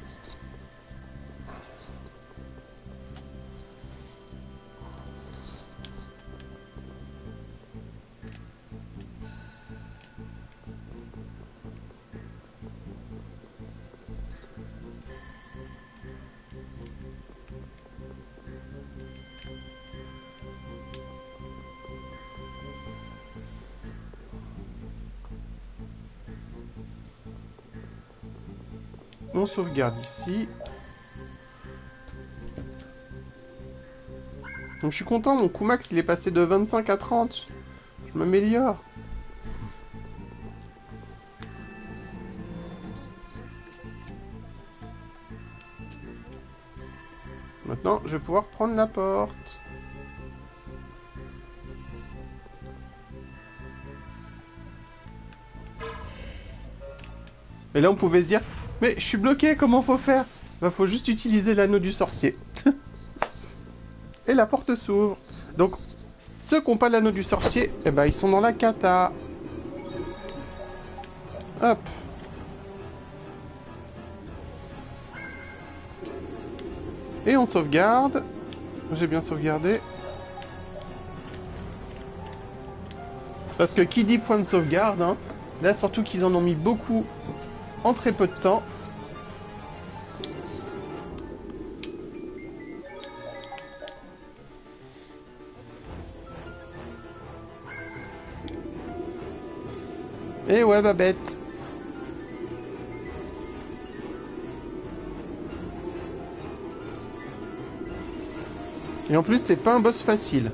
On sauvegarde ici. Donc je suis content, mon coup max il est passé de 25 à 30. Je m'améliore. Maintenant, je vais pouvoir prendre la porte. Et là, on pouvait se dire, mais je suis bloqué, comment faut faire? Bah, faut juste utiliser l'anneau du sorcier. Et la porte s'ouvre. Donc, ceux qui n'ont pas l'anneau du sorcier, eh ben, ils sont dans la cata. Hop. Et on sauvegarde. J'ai bien sauvegardé. Parce que qui dit point de sauvegarde, hein, là surtout qu'ils en ont mis beaucoup en très peu de temps. Et ouais, Babette. Et en plus, c'est pas un boss facile.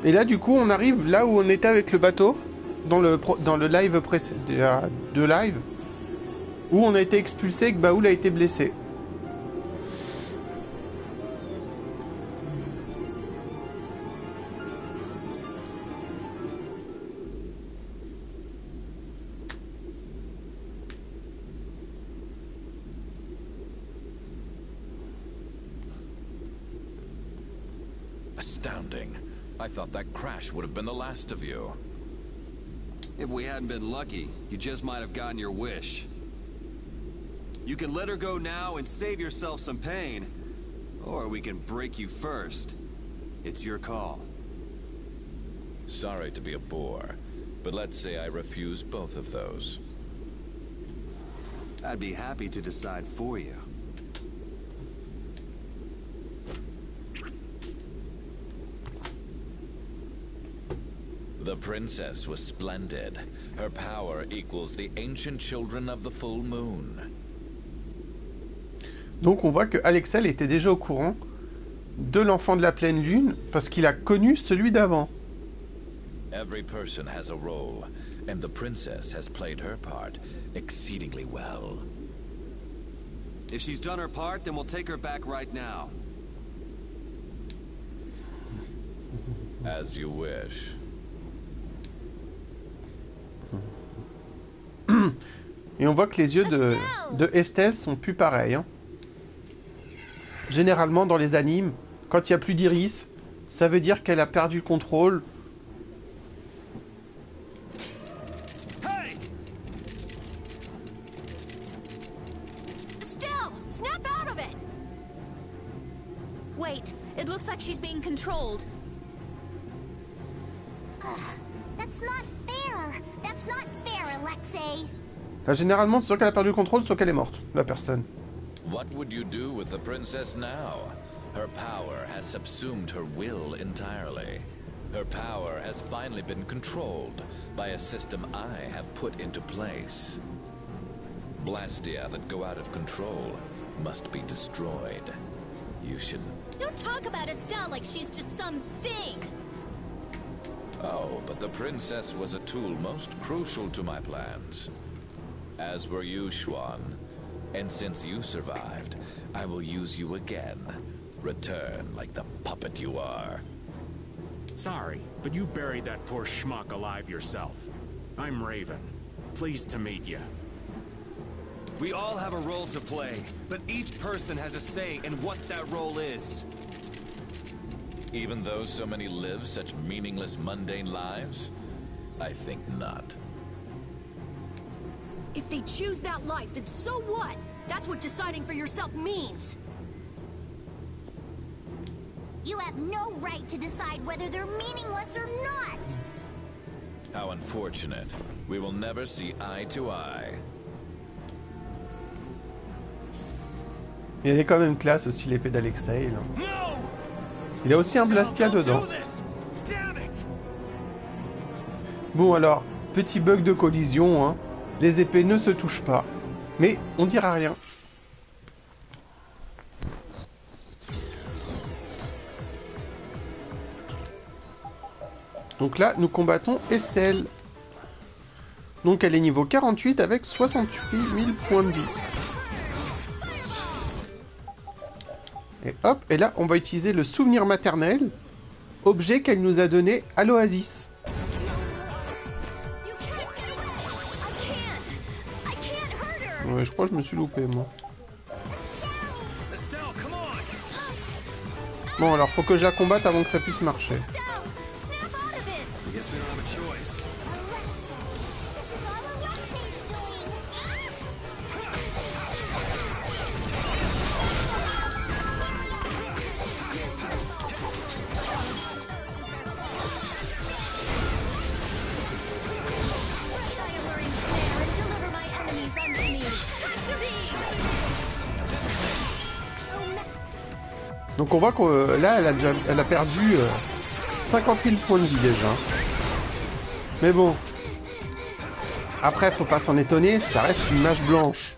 Et là, du coup, on arrive là où on était avec le bateau, dans le live de live, où on a été expulsé et que Baoul a été blessé. Astounding. I thought that crash would have been the last of you. If we hadn't been lucky, you just might have gotten your wish. You can let her go now and save yourself some pain, or we can break you first. It's your call. Sorry to be a bore, but let's say I refuse both of those. I'd be happy to decide for you. The princess was splendid. Her power equals the ancient children of the full moon. Donc on voit que Alexel était déjà au courant de l'enfant de la pleine lune parce qu'il a connu celui d'avant. Every person has a role, and the princess has played her part exceedingly well. If she's done her part, then we'll take her back right now. As you wish. Et on voit que les yeux de Estelle sont plus pareils. Hein. Généralement, dans les animes, quand il n'y a plus d'iris, ça veut dire qu'elle a perdu le contrôle. Hey! Estelle, snap out of it! Wait, it looks like she's being controlled. That's not fair. That's not fair, Alexei. Enfin, généralement, c'est soit qu'elle a perdu le contrôle, soit qu'elle est morte, la personne. What would you do with the princess now? Her power has subsumed her will entirely. Her power has finally been controlled by a system I have put into place. Blastia that go out of control must be destroyed. You should... Don't talk about Estelle like she's just some thing! Oh, but the princess was a tool most crucial to my plans. As were you, Schwan. And since you survived, I will use you again. Return like the puppet you are. Sorry, but you buried that poor schmuck alive yourself. I'm Raven. Pleased to meet you. We all have a role to play, but each person has a say in what that role is. Even though so many live such meaningless, mundane lives? I think not. If they choose that life, then so what? That's what deciding for yourself means. You have no right to decide whether they're meaningless or not. How unfortunate. We will never see eye to eye. Il est quand même classe aussi l'épée d'Alexei. Il a aussi un Blastia dedans. Bon alors, petit bug de collision, hein. Les épées ne se touchent pas. Mais on dira rien. Donc là, nous combattons Estelle. Donc elle est niveau 48 avec 68 000 points de vie. Et hop, et là, on va utiliser le souvenir maternel, objet qu'elle nous a donné à l'Oasis. Ouais, je crois que je me suis loupé, moi. Bon, alors, faut que je la combatte avant que ça puisse marcher. Donc on voit que là, elle a perdu 50 000 points de vie déjà. Mais bon. Après, faut pas s'en étonner, ça reste une mage blanche.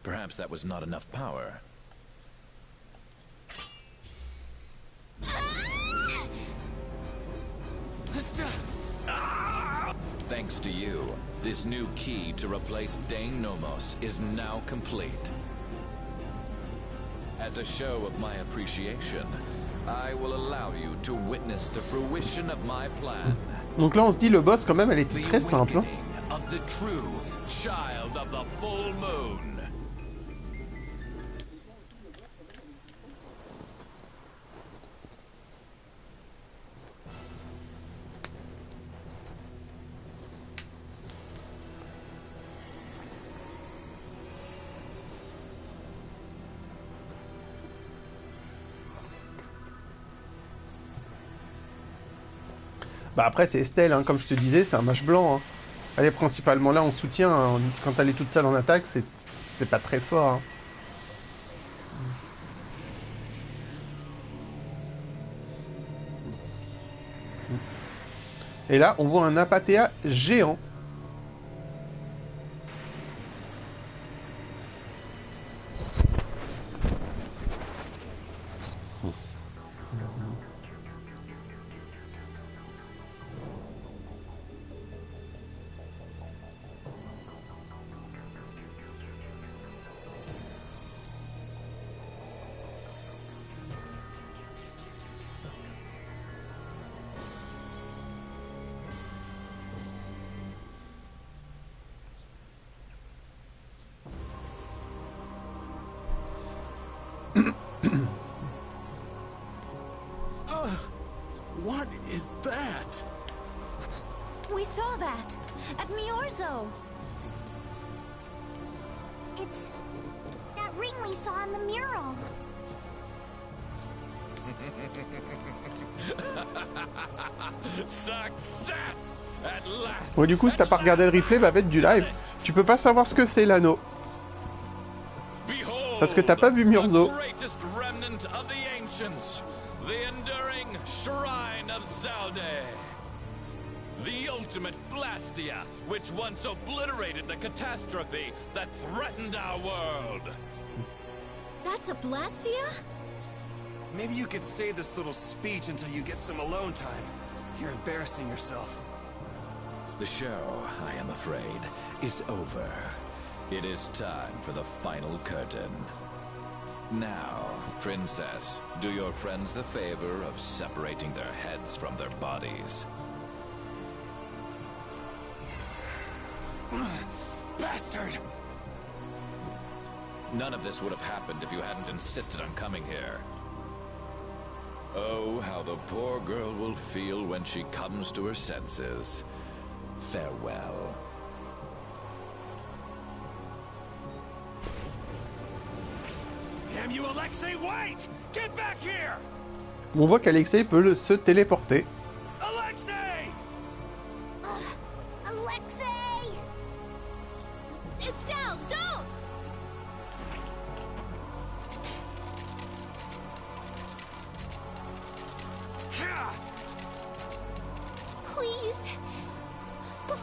Perhaps that was not enough power. Thanks to you, this new key to replace Dane Nomos is now complete. As a show of my appreciation, I will allow you to witness the fruition of my plan. Donc là, on se dit, le boss, quand même, elle était très simple. Hein. Of the true child of the full moon. Bah après c'est Estelle, hein, comme je te disais, c'est un mage blanc. Hein. Elle est principalement là en soutien, hein. Quand elle est toute seule en attaque, c'est pas très fort. Hein. Et là, on voit un apathéa géant. What is that? We saw that at Miorzo. It's that ring we saw on the mural. Success at last. Ouais, du coup, si t'as pas regardé le replay, bah avec du live, tu peux pas savoir ce que c'est l'anneau. Parce que t'as pas vu Murzo. The enduring shrine of Zalde. The ultimate Blastia, which once obliterated the catastrophe that threatened our world. That's a Blastia? Maybe you could save this little speech until you get some alone time. You're embarrassing yourself. The show, I am afraid, is over. It is time for the final curtain. Now, Princess, do your friends the favor of separating their heads from their bodies. Bastard! None of this would have happened if you hadn't insisted on coming here. Oh, how the poor girl will feel when she comes to her senses. Farewell. Damn you, Alexei, wait! Get back here! On voit qu'Alexei peut se téléporter. Alexei! Alexei!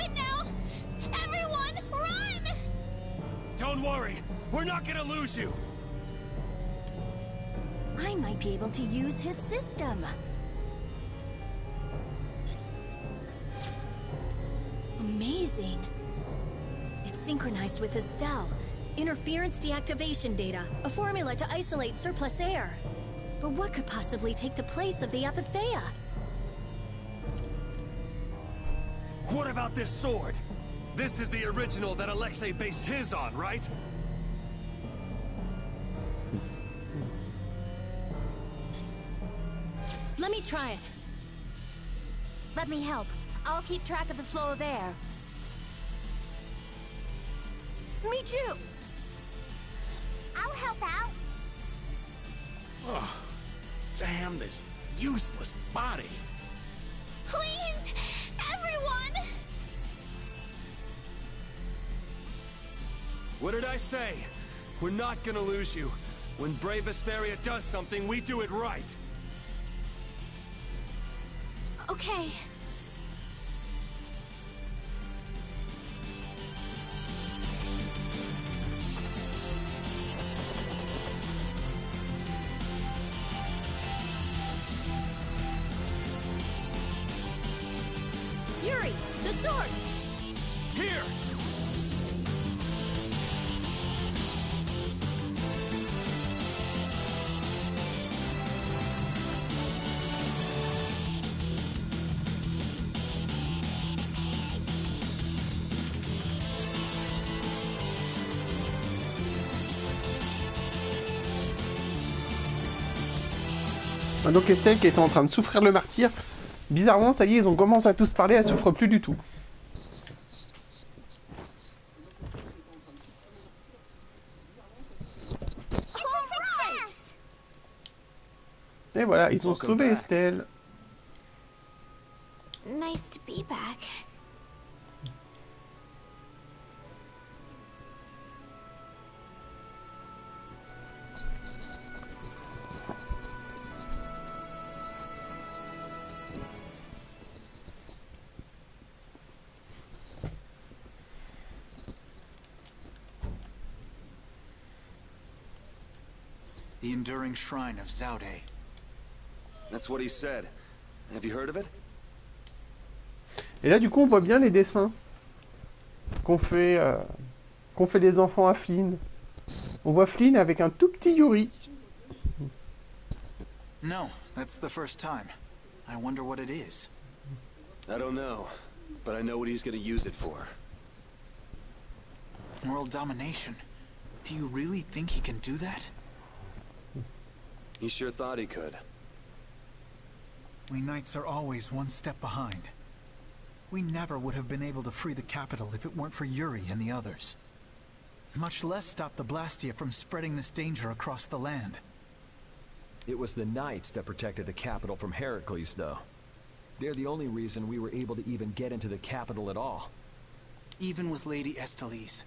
it now! Everyone, run! Don't worry, we're not gonna lose you. I might be able to use his system. Amazing. It's synchronized with Estelle. Interference deactivation data. A formula to isolate surplus air. But what could possibly take the place of the Apatheia? What about this sword? This is the original that Alexei based his on, right? Let me try it. Let me help. I'll keep track of the flow of air. Me too. I'll help out. Oh, damn this useless body. Please! Everyone! What did I say? We're not gonna lose you. When brave Vesperia does something, we do it right. Okay. Yuri, the sword! Here! Donc Estelle qui était en train de souffrir le martyr, bizarrement ça y est, ils ont commencé à tous parler, elle souffre plus du tout. Et voilà, ils ont sauvé Estelle. Nice to be back. The enduring shrine of Zaude. That's what he said. Have you heard of it? Et là du coup on voit bien les dessins qu'ont fait des enfants à Flynn. On voit Flynn avec un tout petit Yuri. No, that's the first time. I wonder what it is. I don't know, but I know what he's gonna use it for. World domination. Do you really think he can do that? He sure thought he could. We Knights are always one step behind. We never would have been able to free the capital if it weren't for Yuri and the others. Much less stop the Blastia from spreading this danger across the land. It was the Knights that protected the capital from Heracles, though. They're the only reason we were able to even get into the capital at all. Even with Lady Estellise.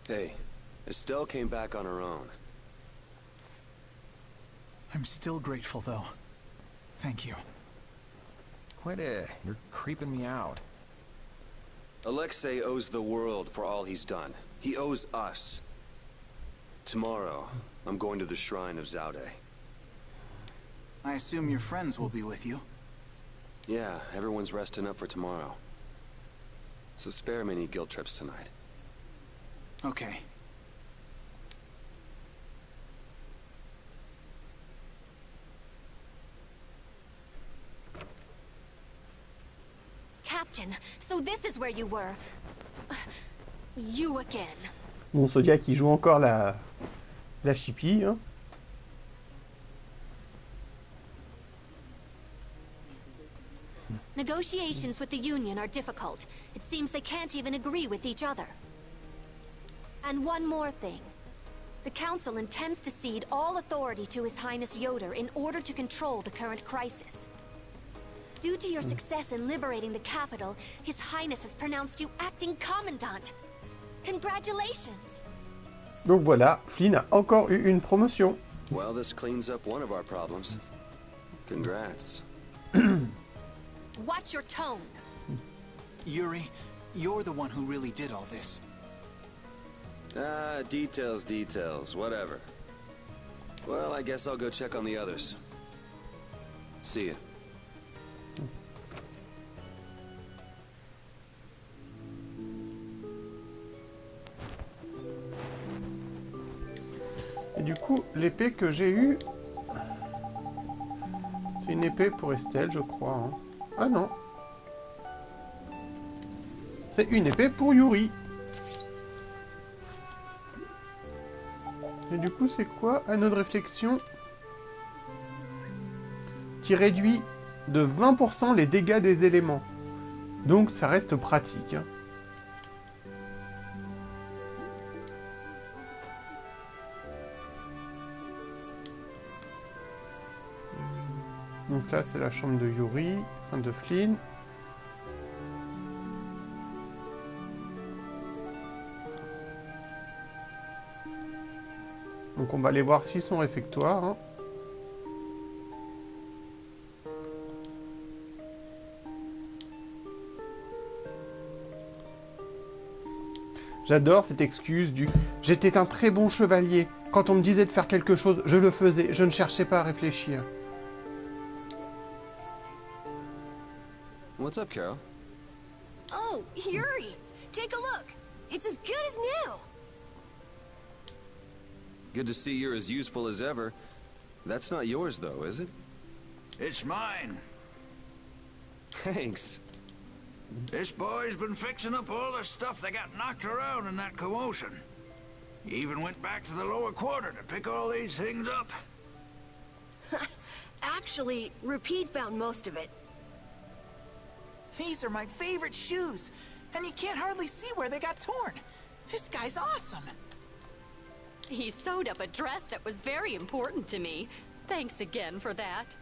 Hey, Estelle came back on her own. I'm still grateful, though. Thank you. Quit it. You're creeping me out. Alexei owes the world for all he's done. He owes us. Tomorrow, I'm going to the shrine of Zaude. I assume your friends will be with you. Yeah, everyone's resting up for tomorrow. So spare me any guilt trips tonight. Okay. Captain, so this is where you were. You again. Bon, Zodiac qui joue encore la chipie, hein. Negotiations with the Union are difficult. It seems they can't even agree with each other. And one more thing. The Council intends to cede all authority to His Highness Yoder in order to control the current crisis. Due to your success in liberating the capital, His Highness has pronounced you acting commandant. Congratulations! Donc voilà, Flynn a encore eu une promotion. Well, this cleans up one of our problems. Congrats. Watch your tone. Yuri, you're the one who really did all this. Ah, details, whatever. Well, I guess I'll go check on the others. See ya. Et du coup, l'épée que j'ai eue... C'est une épée pour Estelle, je crois. Hein. Ah non. C'est une épée pour Yuri. Et du coup, c'est quoi? Anneau de réflexion qui réduit de 20% les dégâts des éléments. Donc, ça reste pratique. Hein. Donc là, c'est la chambre de Yuri, enfin de Flynn. Donc on va aller voir s'ils sont réfectoires. Hein. J'adore cette excuse du « J'étais un très bon chevalier. Quand on me disait de faire quelque chose, je le faisais. Je ne cherchais pas à réfléchir. » What's up, Carol? Oh, Yuri! Take a look! It's as good as new! Good to see you're as useful as ever. That's not yours, though, is it? It's mine. Thanks. This boy's been fixing up all the stuff that got knocked around in that commotion. He even went back to the lower quarter to pick all these things up. Actually, Repeat found most of it. These are my favorite shoes, and you can't hardly see where they got torn. This guy's awesome. He sewed up a dress that was very important to me. Thanks again for that.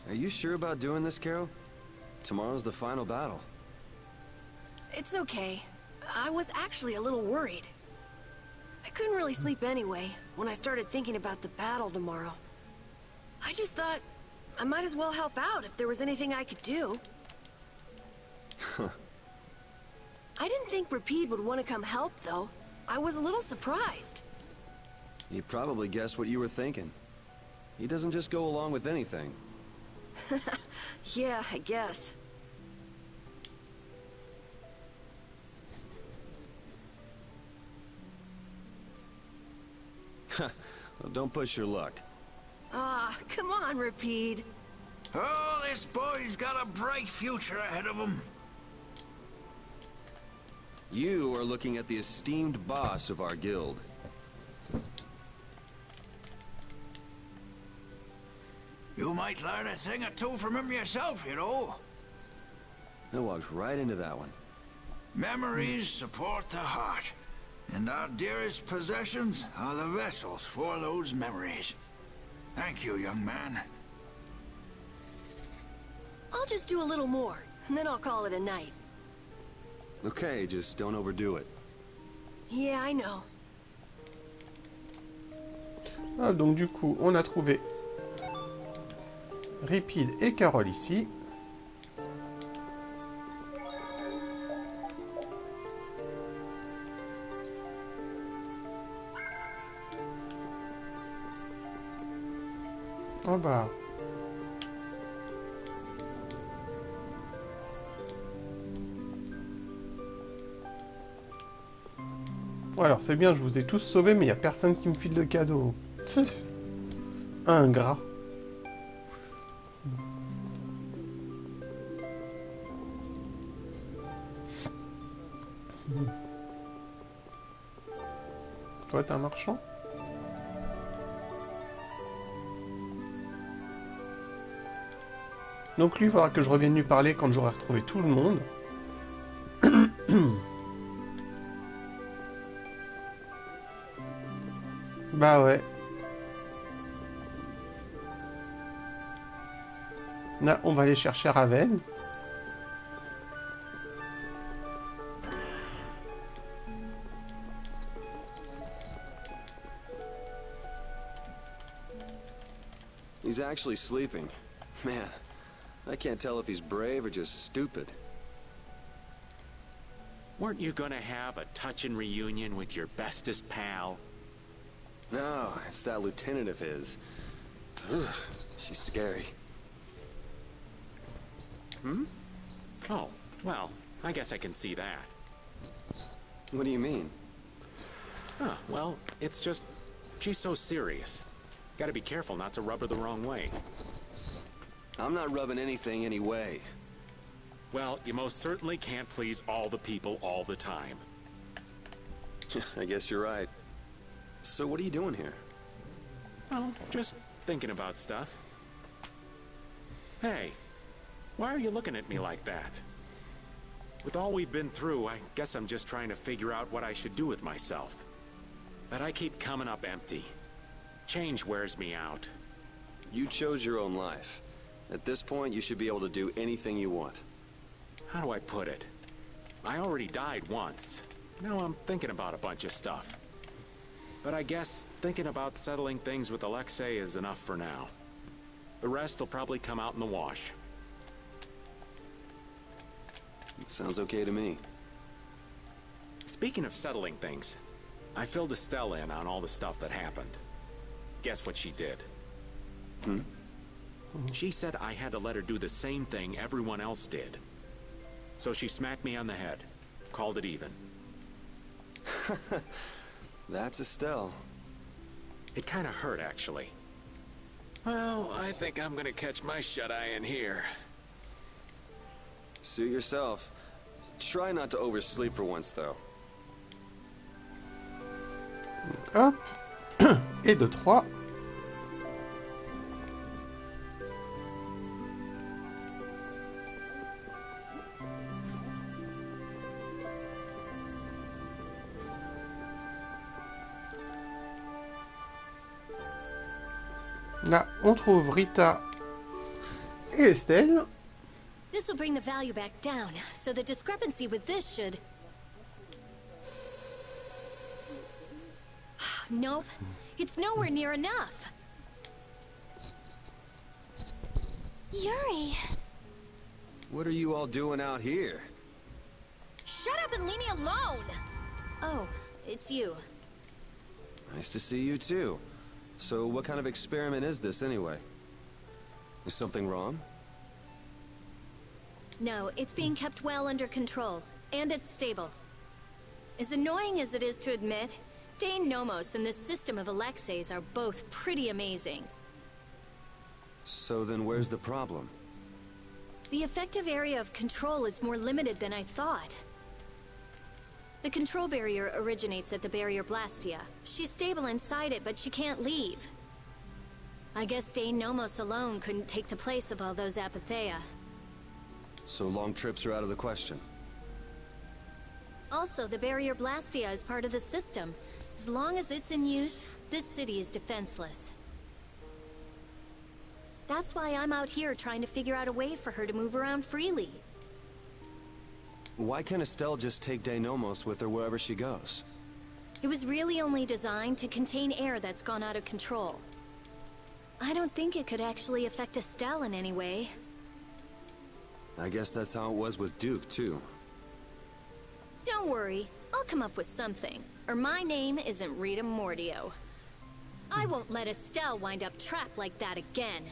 Are you sure about doing this, Carol? Tomorrow's the final battle. It's okay. I was actually a little worried. I couldn't really sleep anyway, when I started thinking about the battle tomorrow. I just thought I might as well help out if there was anything I could do. I didn't think Rapide would want to come help, though. I was a little surprised. He probably guessed what you were thinking. He doesn't just go along with anything. Yeah, I guess. Well, don't push your luck. Ah, come on, Rapide. Oh, this boy's got a bright future ahead of him. You are looking at the esteemed boss of our guild. You might learn a thing or two from him yourself, you know. I walked right into that one. Memories support the heart, and our dearest possessions are the vessels for those memories. Thank you, young man. I'll just do a little more, and then I'll call it a night. Okay, just don't overdo it. Yeah, I know. Ah, donc du coup, on a trouvé Ripide et Carole ici. En bas. Alors, c'est bien, je vous ai tous sauvés, mais il n'y a personne qui me file de cadeau. Ingrat. Toi, t'es un marchand? Donc lui, il faudra que je revienne lui parler quand j'aurai retrouvé tout le monde. Bah ouais. Là, on va aller chercher Raven. He's actually sleeping. Man, I can't tell if he's brave or just stupid. Weren't you gonna have a touching reunion with your bestest pal? No, it's that lieutenant of his. Ugh, she's scary. Hmm? Oh, well, I guess I can see that. What do you mean? Huh, well, it's just... she's so serious. Gotta be careful not to rub her the wrong way. I'm not rubbing anything any way. Well, you most certainly can't please all the people all the time. I guess you're right. So what are you doing here? Well, just thinking about stuff. Hey, why are you looking at me like that? With all we've been through, I guess I'm just trying to figure out what I should do with myself. But I keep coming up empty. Change wears me out. You chose your own life. At this point, you should be able to do anything you want. How do I put it? I already died once. Now I'm thinking about a bunch of stuff. But I guess thinking about settling things with Alexei is enough for now. The rest will probably come out in the wash. Sounds okay to me. Speaking of settling things, I filled Estelle in on all the stuff that happened. Guess what she did? Hmm? She said I had to let her do the same thing everyone else did. So she smacked me on the head. Called it even. That's Estelle. It kind of hurt, actually. Well, I think I'm gonna catch my shut-eye in here. Suit yourself. Try not to oversleep for once, though. Hop. Et de 3. Là, on trouve Rita et Estelle. This will bring the value back down, so the discrepancy with this should... Nope, it's nowhere near enough. Yuri! What are you all doing out here? Shut up and leave me alone! Oh, it's you. Nice to see you, too. So what kind of experiment is this, anyway? Is something wrong? No, it's being kept well under control, and it's stable. As annoying as it is to admit, Dane Nomos and this system of Alexei's are both pretty amazing. So then where's the problem? The effective area of control is more limited than I thought. The control barrier originates at the barrier Blastia. She's stable inside it, but she can't leave. I guess Dane Nomos alone couldn't take the place of all those Apatheia. So long trips are out of the question. Also, the barrier Blastia is part of the system. As long as it's in use, this city is defenseless. That's why I'm out here trying to figure out a way for her to move around freely. Why can't Estelle just take Deinomos with her wherever she goes? It was really only designed to contain air that's gone out of control. I don't think it could actually affect Estelle in any way. I guess that's how it was with Duke, too. Don't worry, I'll come up with something. Or my name isn't Rita Mordio. I won't let Estelle wind up trapped like that again.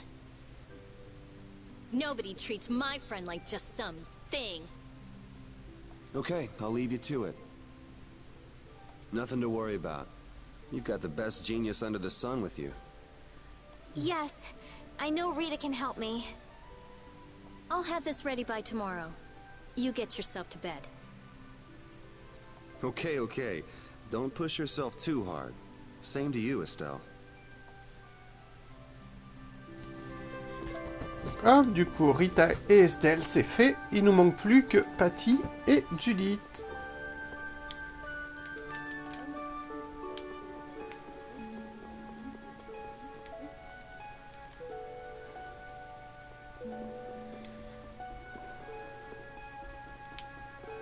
Nobody treats my friend like just some thing. Okay, I'll leave you to it. Nothing to worry about. You've got the best genius under the sun with you. Yes, I know Rita can help me. I'll have this ready by tomorrow. You get yourself to bed. Okay, okay. Don't push yourself too hard. Same to you, Estelle. Ah, du coup, Rita et Estelle, c'est fait. Il nous manque plus que Patty et Judith.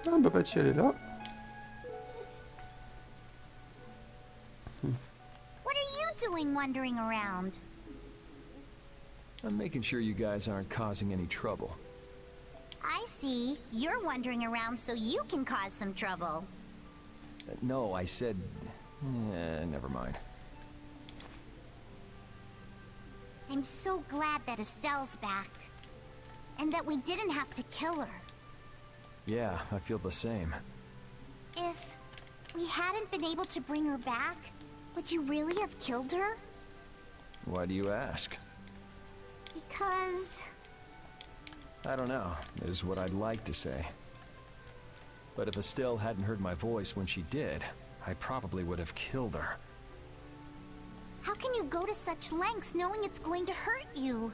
Ah, bah Patty, elle est là. What are you doing wandering around? I'm making sure you guys aren't causing any trouble. I see. You're wandering around so you can cause some trouble. No, I said... never mind. I'm so glad that Estelle's back. And that we didn't have to kill her. Yeah, I feel the same. If we hadn't been able to bring her back, would you really have killed her? Why do you ask? Because... I don't know, is what I'd like to say. But if Estelle hadn't heard my voice when she did, I probably would have killed her. How can you go to such lengths knowing it's going to hurt you?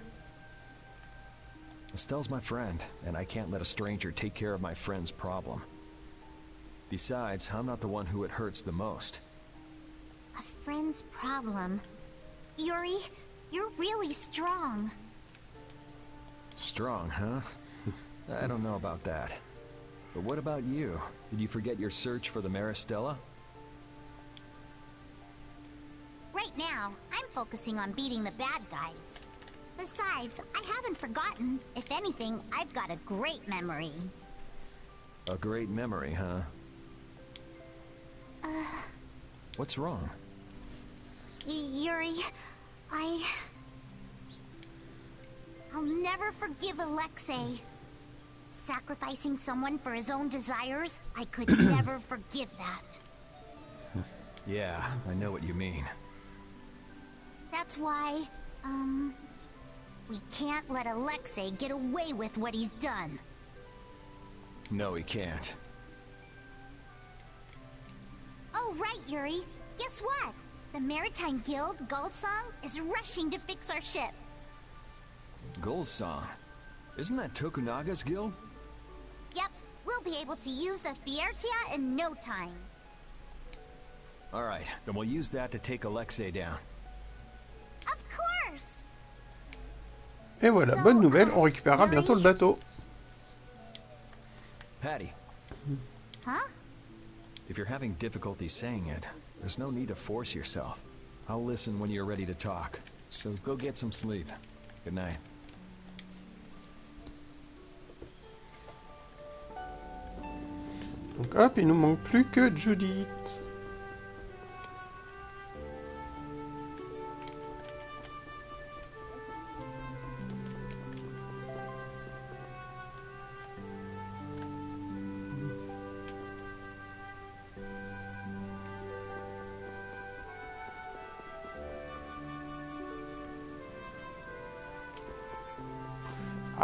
Estelle's my friend, and I can't let a stranger take care of my friend's problem. Besides, I'm not the one who it hurts the most. A friend's problem? Yuri, you're really strong. Strong, huh? I don't know about that. But what about you? Did you forget your search for the Maristella? Right now, I'm focusing on beating the bad guys. Besides, I haven't forgotten. If anything, I've got a great memory. A great memory, huh? What's wrong? Yuri, I'll never forgive Alexei. Sacrificing someone for his own desires, I could never forgive that. Yeah, I know what you mean. That's why, we can't let Alexei get away with what he's done. No, he can't. Oh, right, Yuri. Guess what? The Maritime Guild, Gullsong, is rushing to fix our ship. Gullsong? Isn't that Tokunaga's guild? Yep, we'll be able to use the Fiertia in no time. Alright, then we'll use that to take Alexei down. Of course! Et voilà, bonne nouvelle, on récupérera bientôt le bateau. Patty. Huh? If you're having difficulty saying it, there's no need to force yourself. I'll listen when you're ready to talk. So go get some sleep. Good night. Donc hop, il nous manque plus que Judith.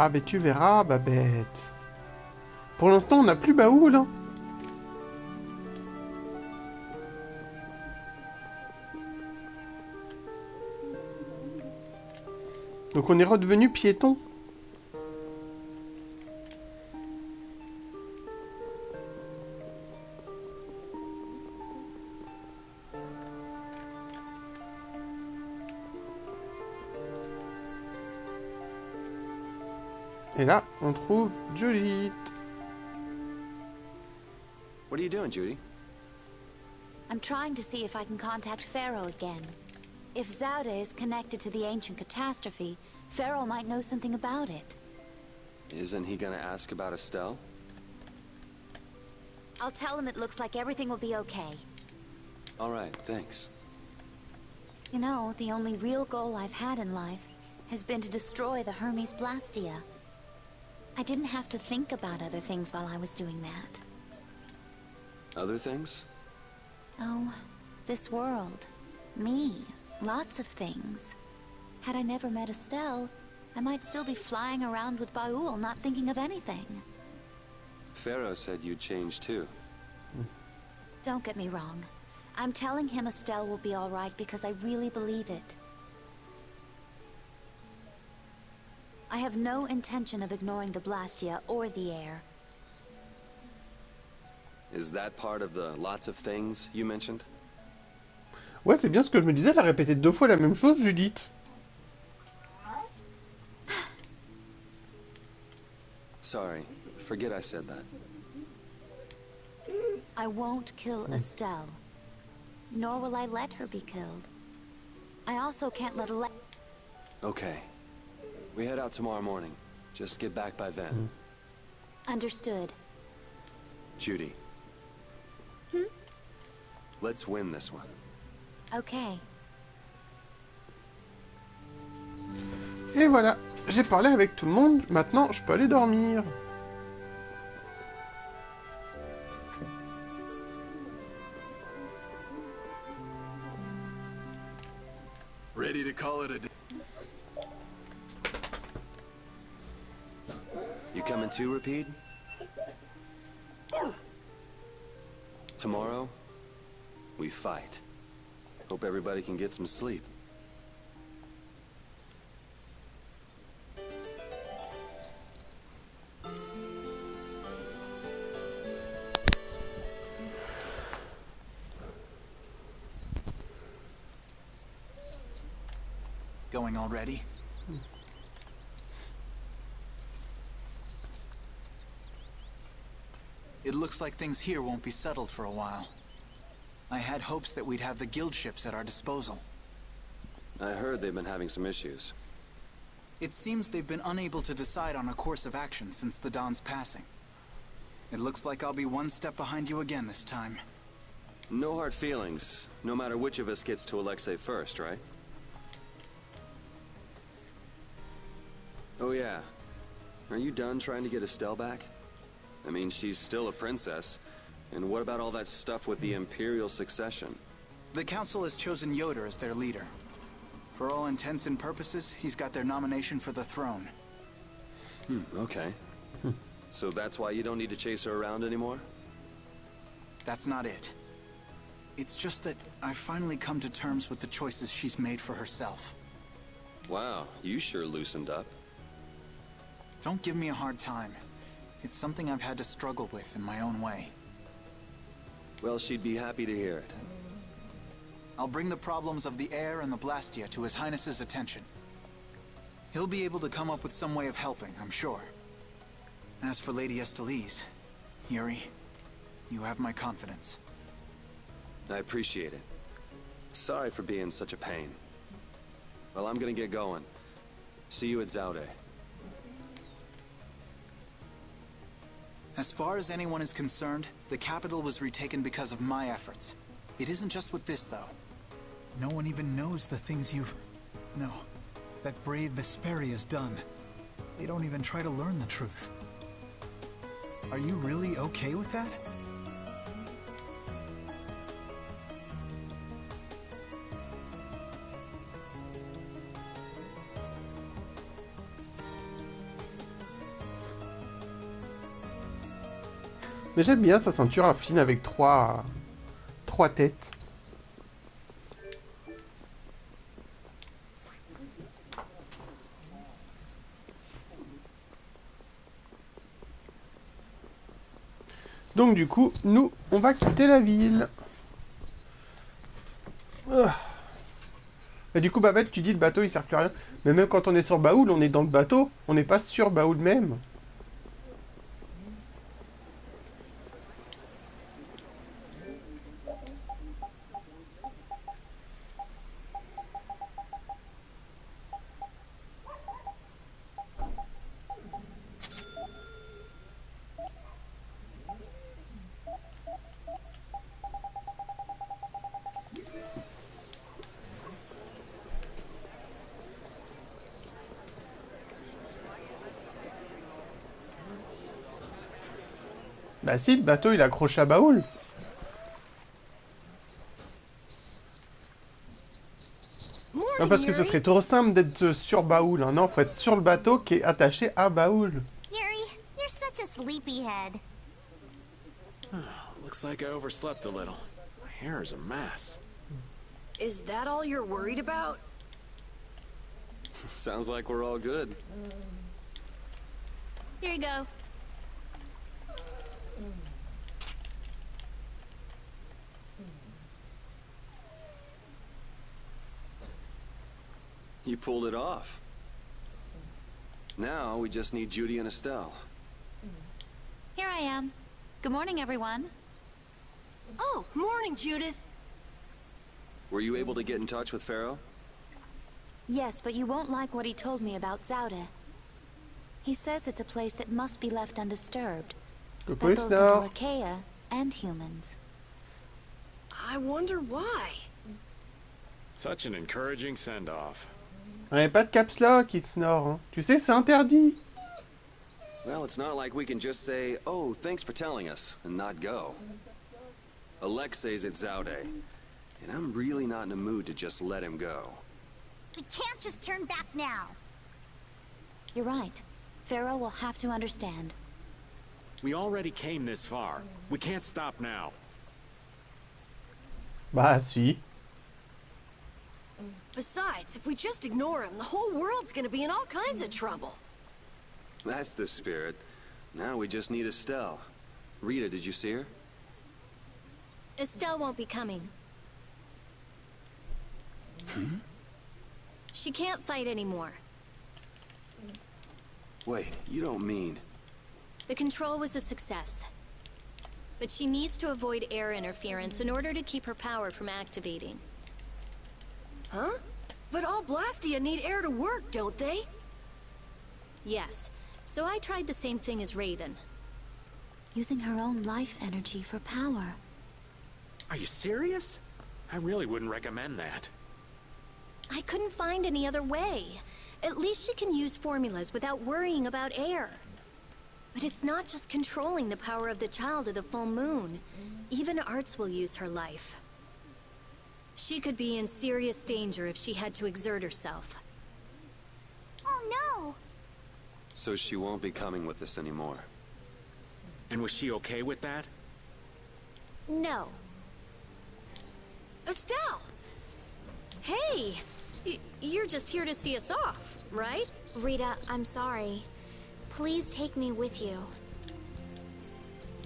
Ah, mais tu verras, Babette. Pour l'instant, on n'a plus Baoul, hein. Donc on est redevenu piéton. Et là, on trouve Judith. What are you doing, Judy? I'm trying to see if I can contact Pharaoh again. If Zaude is connected to the ancient catastrophe, Pharaoh might know something about it. Isn't he gonna ask about Estelle? I'll tell him it looks like everything will be okay. All right, thanks. You know, the only real goal I've had in life has been to destroy the Hermes Blastia. I didn't have to think about other things while I was doing that. Other things? Oh, this world. Me. Lots of things. Had I never met Estelle, I might still be flying around with Baul, not thinking of anything. Pharaoh said you'd change too. Don't get me wrong. I'm telling him Estelle will be all right because I really believe it. I have no intention of ignoring the Blastia or the air. Is that part of the lots of things you mentioned? Ouais, c'est bien ce que je me disais, elle a répété 2 fois la même chose, Judith. Sorry, forget I said that. I won't kill Estelle. Nor will I let her be killed. I also can't let Okay. We head out tomorrow morning. Just get back by then. Understood. Judy. Let's win this one. Okay. Et voilà, j'ai parlé avec tout le monde, maintenant je peux aller dormir. Ready to call it a day? You coming too, Rapide? Tomorrow, we fight. Hope everybody can get some sleep. Going already? It looks like things here won't be settled for a while. I had hopes that we'd have the guild ships at our disposal. I heard they've been having some issues. It seems they've been unable to decide on a course of action since the Don's passing. It looks like I'll be one step behind you again this time. No hard feelings, no matter which of us gets to Alexei first, right? Oh yeah. Are you done trying to get Estelle back? I mean, she's still a princess. And what about all that stuff with the Imperial succession? The Council has chosen Yoder as their leader. For all intents and purposes, he's got their nomination for the throne. Okay. So that's why you don't need to chase her around anymore? That's not it. It's just that I've finally come to terms with the choices she's made for herself. Wow, you sure loosened up. Don't give me a hard time. It's something I've had to struggle with in my own way. Well, she'd be happy to hear it. I'll bring the problems of the air and the Blastia to His Highness's attention. He'll be able to come up with some way of helping, I'm sure. As for Lady Estellise, Yuri, you have my confidence. I appreciate it. Sorry for being such a pain. Well, I'm gonna get going. See you at Zaude. As far as anyone is concerned, the capital was retaken because of my efforts. It isn't just with this, though. No one even knows the things you've... No. That brave Vesperia's done. They don't even try to learn the truth. Are you really okay with that? Mais j'aime bien sa ceinture affine avec trois têtes. Donc du coup, nous, on va quitter la ville. Et du coup, Babette, tu dis le bateau il sert plus à rien. Mais même quand on est sur Baoul, on est dans le bateau. On n'est pas sur Baoul même. Bah si, le bateau il accroche à Baoul. Non, parce que ce serait trop simple d'être sur Baoul. Hein. Non, faut être sur le bateau qui est attaché à Baoul. Yuri, you're such a sleepyhead. Looks like I overslept a little. My hair is a mess. Is that all you're worried about? Sounds like we're all good. Here you go. You pulled it off. Now we just need Judy and Estelle. Here I am. Good morning, everyone. Oh, morning, Judith. Were you able to get in touch with Pharaoh? Yes, but you won't like what he told me about Zaude. He says it's a place that must be left undisturbed. Good By place both now. the Lakeia and humans. I wonder why. Such an encouraging send-off. Ouais, pas de caps lock, Ithnor. Hein. Tu sais, c'est interdit. Well, it's not like we can just say, oh, thanks for telling us, and not go. Alexei's at Zaude, and I'm really not in a mood to just let him go. We can't just turn back now. You're right. Pharaoh will have to understand. We already came this far. We can't stop now. Bah, si. Besides, if we just ignore him, the whole world's gonna be in all kinds of trouble. That's the spirit. Now we just need Estelle. Rita, did you see her? Estelle won't be coming. She can't fight anymore. Wait, you don't mean... The control was a success. But she needs to avoid air interference in order to keep her power from activating. Huh? But all Blastia need air to work, don't they? Yes. So I tried the same thing as Raven. Using her own life energy for power. Are you serious? I really wouldn't recommend that. I couldn't find any other way. At least she can use formulas without worrying about air. But it's not just controlling the power of the child of the full moon. Even Arts will use her life. She could be in serious danger if she had to exert herself. Oh no! So she won't be coming with us anymore. And was she okay with that? No. Estelle! Hey! You're just here to see us off, right? Rita, I'm sorry. Please take me with you.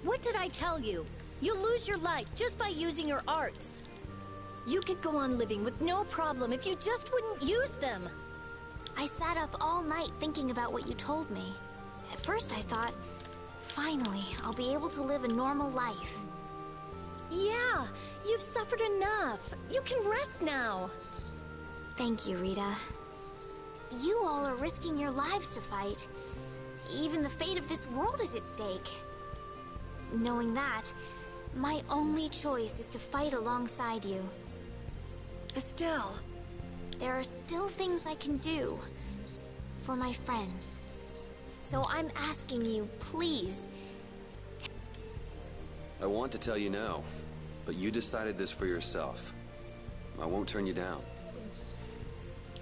What did I tell you? You'll lose your life just by using your arts. You could go on living with no problem if you just wouldn't use them. I sat up all night thinking about what you told me. At first I thought, finally, I'll be able to live a normal life. Yeah, you've suffered enough. You can rest now. Thank you, Rita. You all are risking your lives to fight. Even the fate of this world is at stake. Knowing that, my only choice is to fight alongside you. Estelle. There are still things I can do for my friends. So I'm asking you, please. I want to tell you no, but you decided this for yourself. I won't turn you down.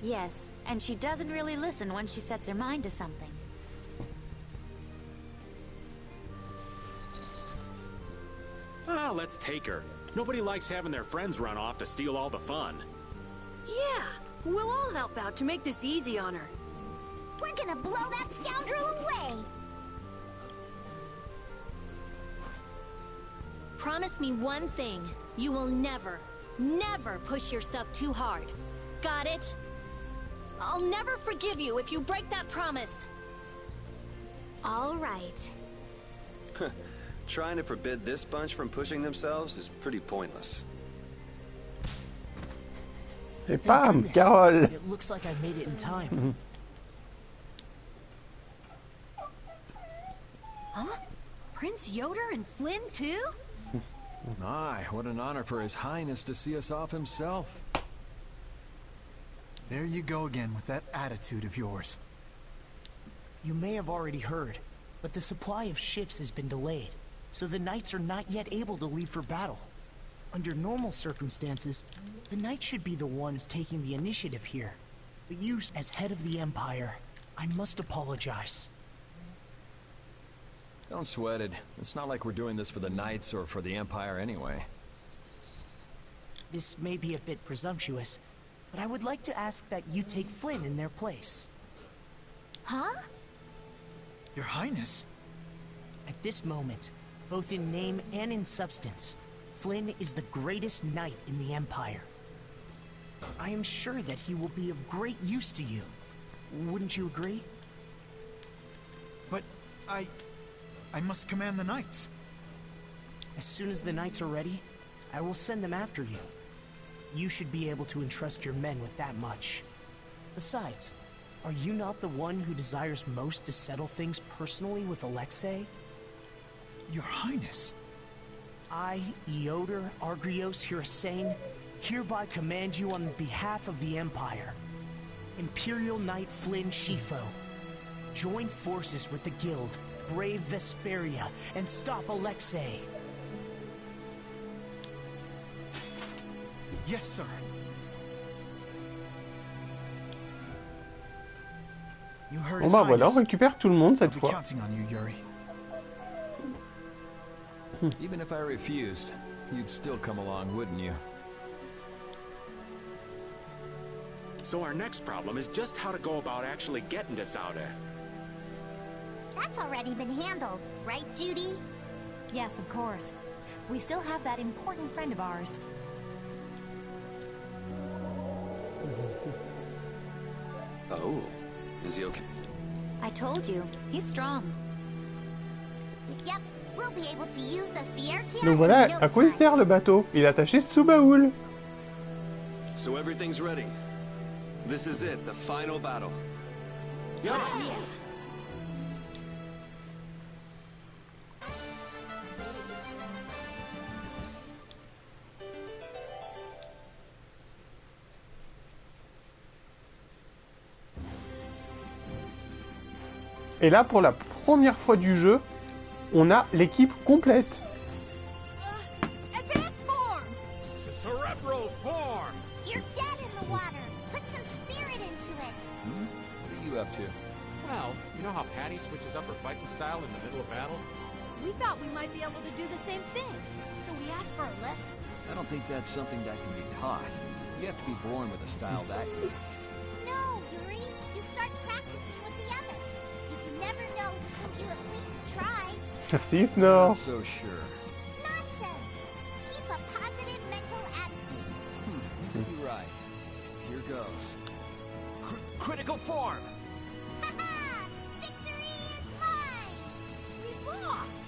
Yes, and she doesn't really listen when she sets her mind to something. Ah, let's take her. Nobody likes having their friends run off to steal all the fun. Yeah, we'll all help out to make this easy on her. We're gonna blow that scoundrel away! Promise me one thing. You will never, never push yourself too hard. Got it? I'll never forgive you if you break that promise. All right. Trying to forbid this bunch from pushing themselves is pretty pointless. Et bam, Carole. It looks like I made it in time. Huh? Prince Yoder and Flynn too? My, what an honor for His Highness to see us off himself. There you go again with that attitude of yours. You may have already heard, but the supply of ships has been delayed, so the Knights are not yet able to leave for battle. Under normal circumstances, the Knights should be the ones taking the initiative here. But you, as head of the Empire, I must apologize. Don't sweat it. It's not like we're doing this for the Knights or for the Empire anyway. This may be a bit presumptuous, but I would like to ask that you take Flynn in their place. Huh? Your Highness? At this moment, both in name and in substance, Flynn is the greatest knight in the Empire. I am sure that he will be of great use to you. Wouldn't you agree? But I must command the Knights. As soon as the Knights are ready, I will send them after you. You should be able to entrust your men with that much. Besides, Are you not the one who desires most to settle things personally with Alexei? Your Highness. I, Eoder Argrios Hirasane, hereby command you on behalf of the Empire. Imperial Knight Flynn Shifo, join forces with the Guild, brave Vesperia, and stop Alexei. Yes, sir. You heard Bon his bah voilà, on Highness. récupère tout le monde cette I'll be fois. counting on you, Yuri. Even if I refused, you'd still come along, wouldn't you? So our next problem is just how to go about actually getting to Zaude. That's already been handled, right, Judy? Yes, of course. We still have that important friend of ours. Oh, is he okay? I told you, he's strong. Yep, we'll be able to use the Fiertia Donc voilà, in no à quoi il time. sert le bateau? Il est attaché sous baoul. So everything's ready. This is it, the final battle. Et là, pour la première fois du jeu, on a l'équipe complète. Advance form! Cerebral form! You're dead in the water. Put some spirit into it. What are you up to? Well, you know how Patty switches up her fighting style in the middle of battle? We thought we might be able to do the same thing, so we asked for a lesson. I don't think that's something that can be taught. You have to be born with a style that unique. No, Yuri. You start practicing with the others. You can never know until you at least try. Merci, Snor. Not so sure. Nonsense. Keep a positive mental attitude. You're right. Here goes. Critical form! Haha! Victory is mine! We lost!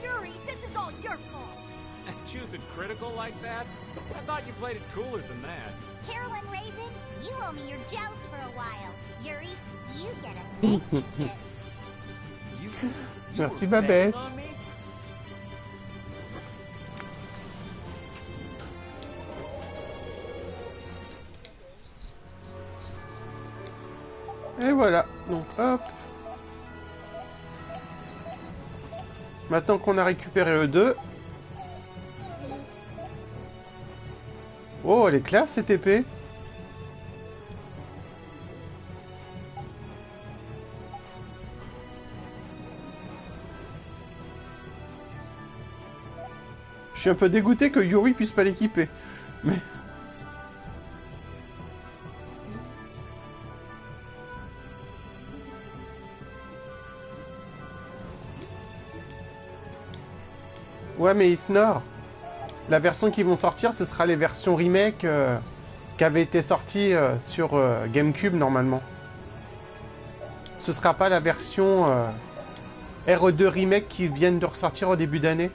Yuri, this is all your fault! Choosing critical like that? I thought you played it cooler than that. Carolyn Raven, you owe me your gels for a while. Yuri, you get a big kiss. Merci, Babette. Et voilà, donc hop. Maintenant qu'on a récupéré eux deux. Oh, elle est classe cette épée. Je suis un peu dégoûté que Yuri puisse pas l'équiper. Mais... Ouais, mais Isnor, la version qui vont sortir, ce sera les versions remake qui avaient été sorties sur GameCube normalement. Ce sera pas la version RE2 remake qui viennent de ressortir au début d'année.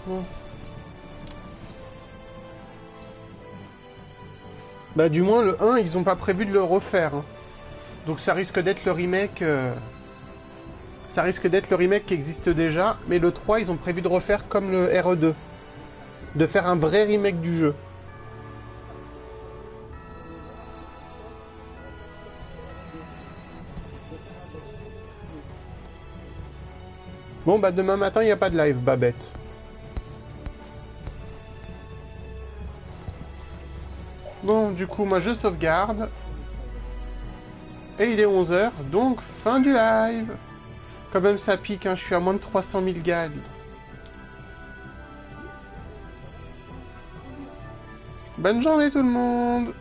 Bon. Bah du moins le 1 ils ont pas prévu de le refaire hein. Donc ça risque d'être le remake ça risque d'être le remake qui existe déjà. Mais le 3 ils ont prévu de refaire comme le RE2, de faire un vrai remake du jeu. Bon bah demain matin il n'y a pas de live Babette. Bon, du coup, moi je sauvegarde. Et il est 11 h, donc fin du live. Quand même ça pique, hein, je suis à moins de 300 000 galles. Bonne journée tout le monde.